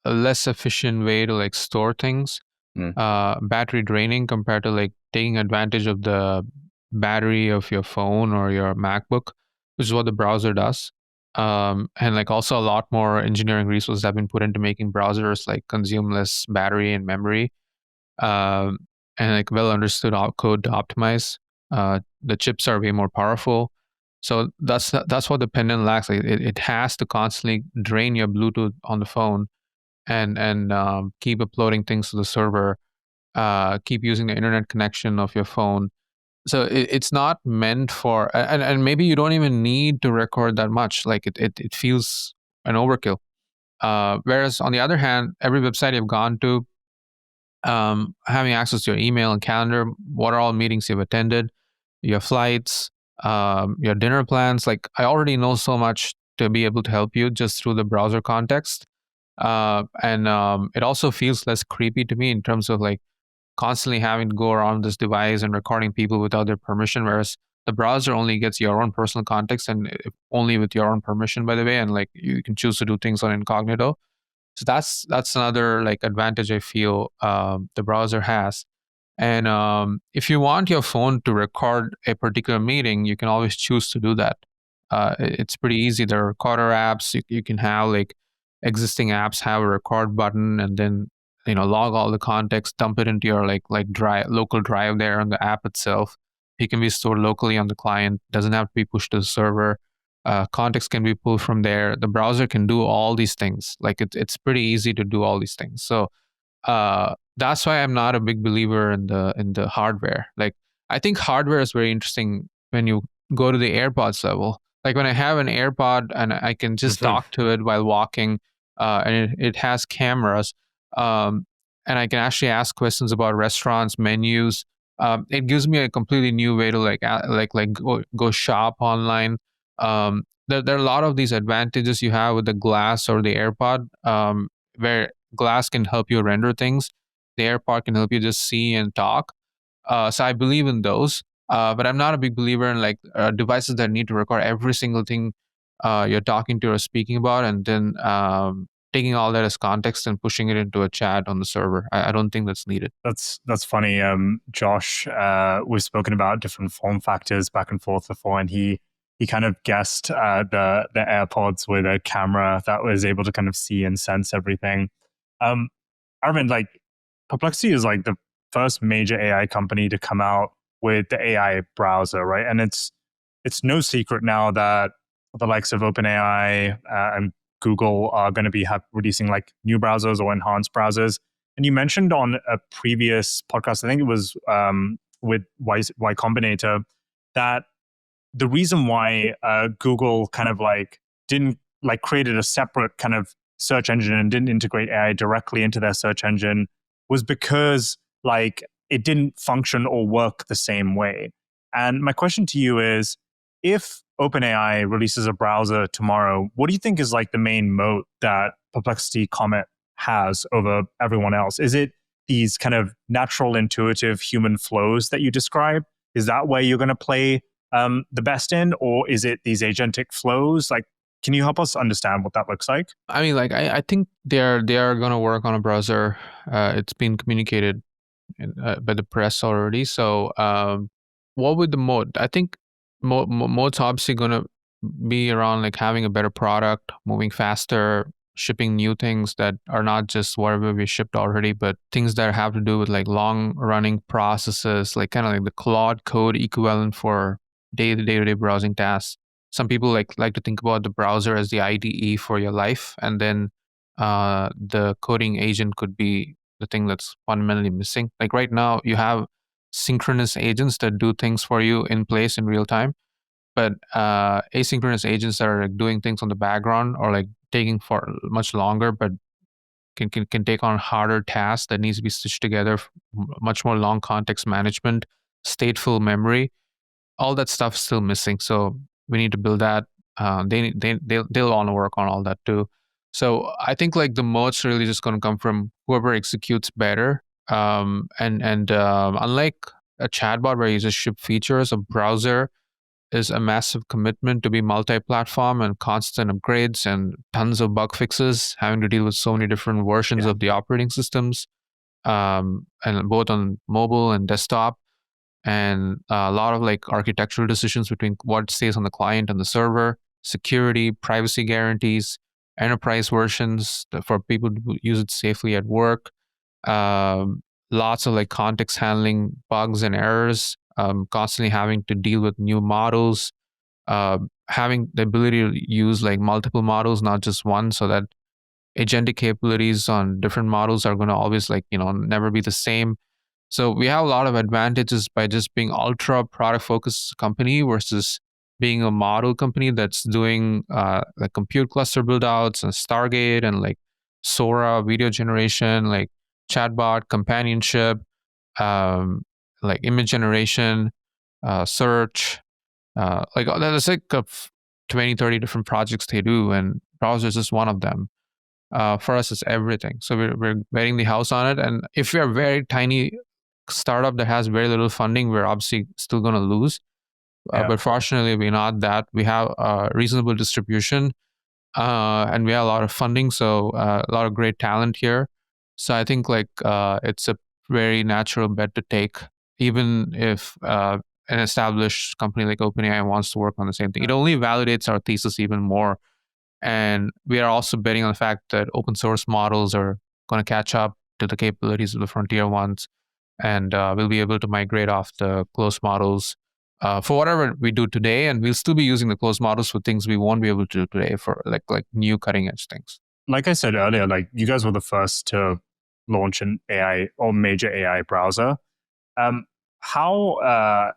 a less efficient way to like store things, battery draining compared to like taking advantage of the battery of your phone or your MacBook, which is what the browser does. And like also a lot more engineering resources have been put into making browsers like consume less battery and memory, um, and like well understood code to optimize. The chips are way more powerful. So that's what the pendant lacks. Like it has to constantly drain your Bluetooth on the phone and keep uploading things to the server, keep using the internet connection of your phone. So it's not meant for, and maybe you don't even need to record that much. Like it feels an overkill. Whereas on the other hand, every website you've gone to, having access to your email and calendar, what are all meetings you've attended, your flights, your dinner plans. Like I already know so much to be able to help you just through the browser context. And it also feels less creepy to me in terms of like constantly having to go around this device and recording people without their permission, whereas the browser only gets your own personal context and only with your own permission, by the way, and like you can choose to do things on incognito. So that's another like advantage I feel the browser has. And if you want your phone to record a particular meeting, you can always choose to do that. It's pretty easy. There are recorder apps. You can have like existing apps have a record button, and then log all the context, dump it into your like drive, local drive there on the app itself. It can be stored locally on the client. Doesn't have to be pushed to the server. Context can be pulled from there. The browser can do all these things. Like it's pretty easy to do all these things. So that's why I'm not a big believer in the hardware. Like I think hardware is very interesting when you go to the AirPods level. Like when I have an AirPod and I can just talk to it while walking, and it has cameras, and I can actually ask questions about restaurants, menus. It gives me a completely new way to go shop online. There are a lot of these advantages you have with the Glass or the AirPod, where Glass can help you render things. The AirPod can help you just see and talk. So I believe in those. But I'm not a big believer in like devices that need to record every single thing you're talking to or speaking about, and then taking all that as context and pushing it into a chat on the server. I don't think that's needed. That's funny. Josh, we've spoken about different form factors back and forth before, and he kind of guessed the AirPods with a camera that was able to kind of see and sense everything. Aravind, like Perplexity is like the first major AI company to come out with the AI browser, right? And it's no secret now that the likes of OpenAI and Google are going to be releasing like new browsers or enhanced browsers. And you mentioned on a previous podcast, I think it was with Y Combinator, that the reason why Google kind of like didn't like created a separate kind of search engine and didn't integrate AI directly into their search engine was because like it didn't function or work the same way. And my question to you is, if OpenAI releases a browser tomorrow, what do you think is like the main moat that Perplexity Comet has over everyone else? Is it these kind of natural, intuitive human flows that you describe? Is that where you're going to play the best in, or is it these agentic flows? Like, can you help us understand what that looks like? I mean, like I think they are going to work on a browser. It's been communicated by the press already. So what would the moat? I think moat's obviously going to be around like having a better product, moving faster, shipping new things that are not just whatever we shipped already, but things that have to do with like long running processes, like kind of like the Claude code equivalent for day-to-day browsing tasks. Some people like to think about the browser as the IDE for your life, and then the coding agent could be the thing that's fundamentally missing. Like right now, you have synchronous agents that do things for you in place in real time, but asynchronous agents that are like doing things on the background or like taking for much longer, but can take on harder tasks that needs to be stitched together, much more long context management, stateful memory. All that stuff's still missing. So we need to build that. They'll want to work on all that too. So I think like the moat's really just going to come from whoever executes better. And unlike a chatbot where you just ship features, a browser is a massive commitment to be multi-platform and constant upgrades and tons of bug fixes, having to deal with so many different versions of the operating systems, and both on mobile and desktop, and a lot of like architectural decisions between what stays on the client and the server, security, privacy guarantees, enterprise versions for people to use it safely at work. Lots of like context handling bugs and errors, constantly having to deal with new models, having the ability to use like multiple models, not just one, so that agentic capabilities on different models are going to always like, never be the same. So we have a lot of advantages by just being ultra product focused company versus being a model company that's doing like compute cluster build outs and Stargate and like Sora video generation, like chatbot companionship, like image generation, search, like there's like 20, 30 different projects they do, and browser is just one of them. For us, it's everything. So we're betting the house on it. And if we're a very tiny startup that has very little funding, we're obviously still going to lose. But fortunately, we're not that. We have a reasonable distribution, and we have a lot of funding, so a lot of great talent here. So I think like it's a very natural bet to take, even if an established company like OpenAI wants to work on the same thing. It only validates our thesis even more. And we are also betting on the fact that open source models are going to catch up to the capabilities of the frontier ones, and we'll be able to migrate off the closed models for whatever we do today, and we'll still be using the closed models for things we won't be able to do today for like new cutting edge things. Like I said earlier, like you guys were the first to launch an AI or major AI browser. How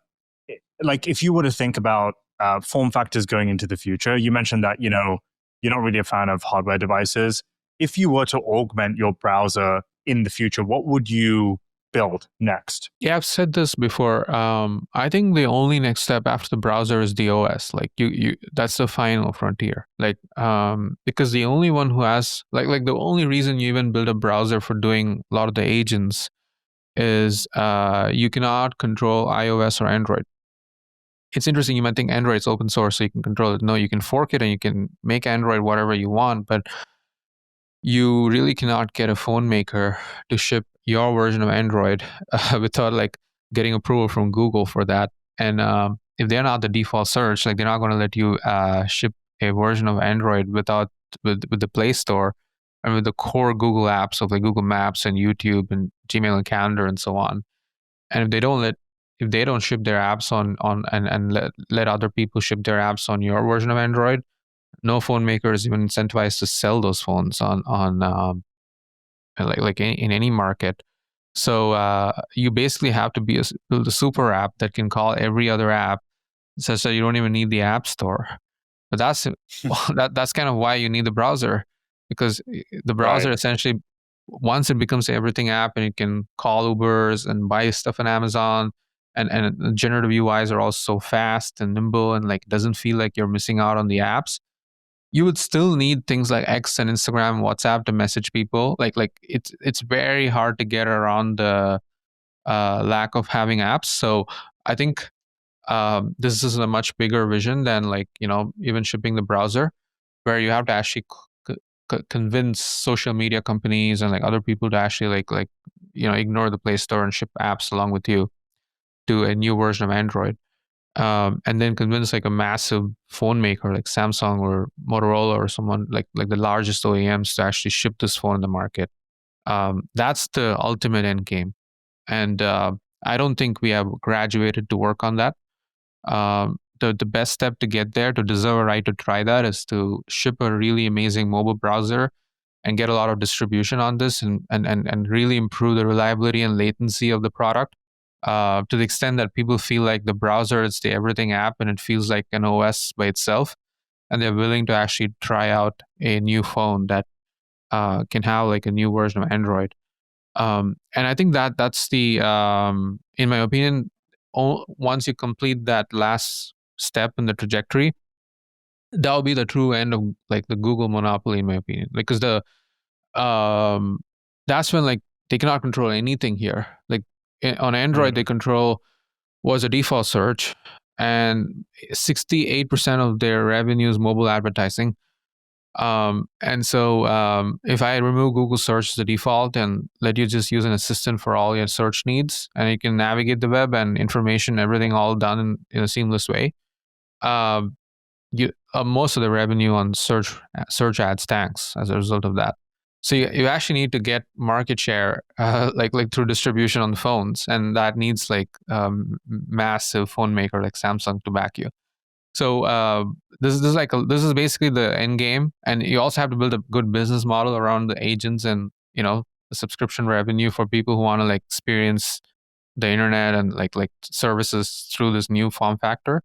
like if you were to think about form factors going into the future, you mentioned that you're not really a fan of hardware devices. If you were to augment your browser in the future, what would you build next? Yeah, I've said this before. I think the only next step after the browser is the OS. Like you that's the final frontier. Like because the only one who has like the only reason you even build a browser for doing a lot of the agents is you cannot control iOS or Android. It's interesting, you might think Android is open source, so you can control it. No, you can fork it and you can make Android whatever you want, but you really cannot get a phone maker to ship your version of Android without like getting approval from Google for that. And if they're not the default search, like they're not going to let you ship a version of Android with the Play Store and with the core Google apps of like Google Maps and YouTube and Gmail and Calendar and so on. And if they don't ship their apps on and let other people ship their apps on your version of Android, no phone maker is even incentivized to sell those phones on like in any market. So you basically have to build a super app that can call every other app, such that you don't even need the app store. But that's kind of why you need the browser, because the browser essentially, once it becomes an everything app and it can call Ubers and buy stuff on Amazon, and generative UIs are also so fast and nimble and like doesn't feel like you're missing out on the apps. You would still need things like X and Instagram and WhatsApp to message people. Like it's very hard to get around the lack of having apps. So I think this is a much bigger vision than like even shipping the browser, where you have to actually convince social media companies and like other people to actually like ignore the Play Store and ship apps along with you to a new version of Android. And then convince like a massive phone maker like Samsung or Motorola or someone like the largest OEMs to actually ship this phone in the market. That's the ultimate end game. And I don't think we have graduated to work on that. The best step to get there, to deserve a right to try that, is to ship a really amazing mobile browser and get a lot of distribution on this and really improve the reliability and latency of the product. To the extent that people feel like the browser is the everything app and it feels like an OS by itself, and they're willing to actually try out a new phone that can have like a new version of Android. And I think that's the, in my opinion, once you complete that last step in the trajectory, that will be the true end of like the Google monopoly, in my opinion. Because that's when like they cannot control anything here. Like on Android, they control what's a default search, and 68% of their revenue is mobile advertising. And so if I remove Google search as the default and let you just use an assistant for all your search needs, and you can navigate the web and information, everything all done in a seamless way, most of the revenue on search ads tanks as a result of that. So you actually need to get market share like through distribution on the phones, and that needs like massive phone maker like Samsung to back you. So this is basically the end game, and you also have to build a good business model around the agents and the subscription revenue for people who want to like experience the internet and like services through this new form factor.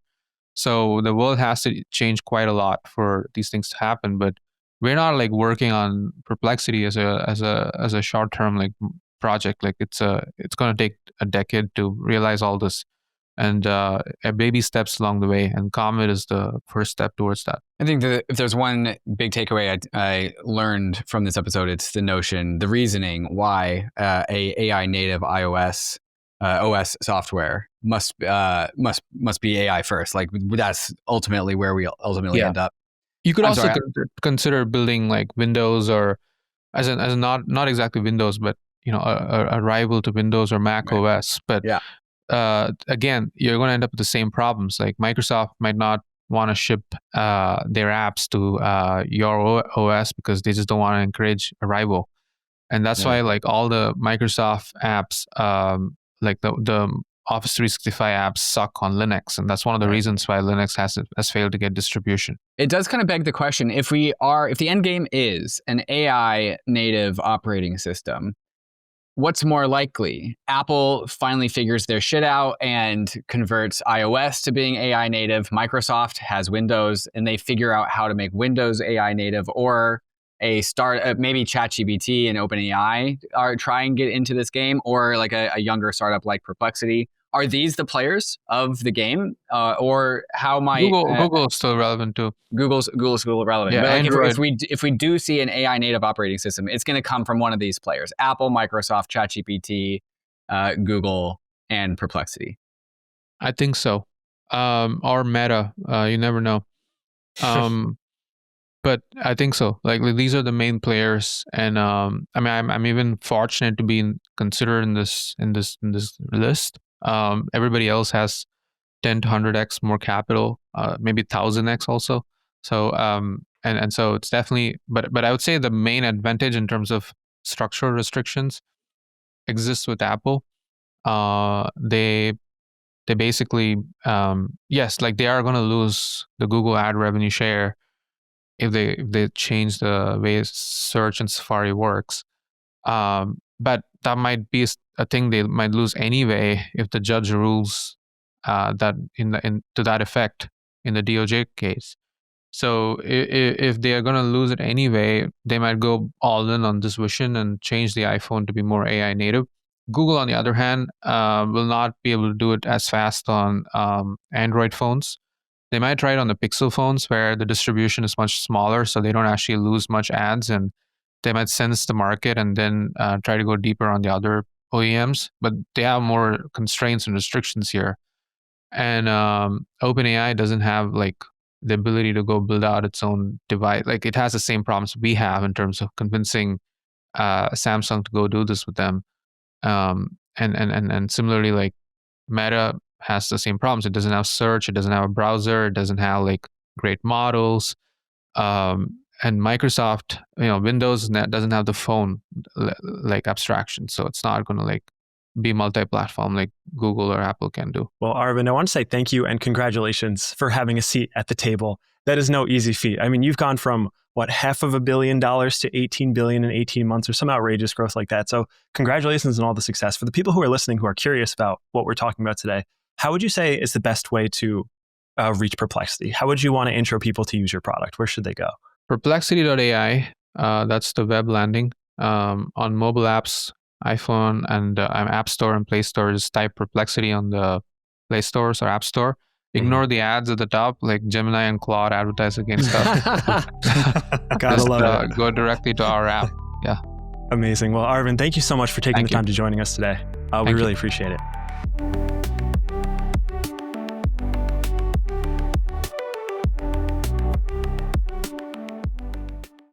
So the world has to change quite a lot for these things to happen. But we're not like working on Perplexity as a short term like project. Like it's going to take a decade to realize all this, and baby steps along the way. And Comet is the first step towards that. I think that if there's one big takeaway I learned from this episode, it's the reasoning why a AI native iOS OS software must be AI first. Like that's ultimately where we end up. You could also consider building like Windows, or as not exactly Windows, but a rival to Windows or Mac OS. But again, you're going to end up with the same problems. Like Microsoft might not want to ship their apps to your OS because they just don't want to encourage a rival. And that's why like all the Microsoft apps, like the Office 365 apps suck on Linux. And that's one of the reasons why Linux has failed to get distribution. It does kind of beg the question, if the end game is an AI native operating system, what's more likely? Apple finally figures their shit out and converts iOS to being AI native. Microsoft has Windows and they figure out how to make Windows AI native, or maybe ChatGPT and OpenAI are try and get into this game, or like a younger startup like Perplexity. Are these the players of the game, or how might Google is still relevant too? Google's still relevant. Yeah, but like if we do see an AI native operating system, it's going to come from one of these players: Apple, Microsoft, ChatGPT, Google, and Perplexity. I think so, or Meta. You never know. But I think so. Like these are the main players, and I mean, I'm even fortunate to be considered in this list. Everybody else has 10 to 100x more capital, maybe 1000x also. So and so it's definitely, but I would say the main advantage in terms of structural restrictions exists with Apple. They basically yes, like they are going to lose the Google ad revenue share if they change the way search and Safari works. But that might be a thing they might lose anyway if the judge rules that to that effect in the DOJ case. So if they are going to lose it anyway, they might go all in on this vision and change the iPhone to be more AI native. Google, on the other hand, will not be able to do it as fast on Android phones. They might try it on the Pixel phones where the distribution is much smaller, so they don't actually lose much ads, and they might sense the market and then try to go deeper on the other OEMs. But they have more constraints and restrictions here. And OpenAI doesn't have like the ability to go build out its own device. Like it has the same problems we have in terms of convincing Samsung to go do this with them. And similarly, like Meta has the same problems. It doesn't have search, it doesn't have a browser, it doesn't have like great models. And Microsoft, Windows doesn't have the phone like abstraction, so it's not going to like be multi-platform like Google or Apple can do. Well, Aravind, I want to say thank you and congratulations for having a seat at the table. That is no easy feat. I mean, you've gone from $500 million to 18 billion in 18 months or some outrageous growth like that. So congratulations on all the success. For the people who are listening who are curious about what we're talking about today, how would you say is the best way to reach Perplexity? How would you want to intro people to use your product? Where should they go? Perplexity.ai, that's the web landing. On mobile apps, iPhone and App Store and Play Store, just type Perplexity on the Play Stores or App Store. Ignore the ads at the top, like Gemini and Claude advertise against us. Gotta love it. Go directly to our app. Yeah. Amazing. Well, Aravind, thank you so much for taking the time to joining us today. We really appreciate it.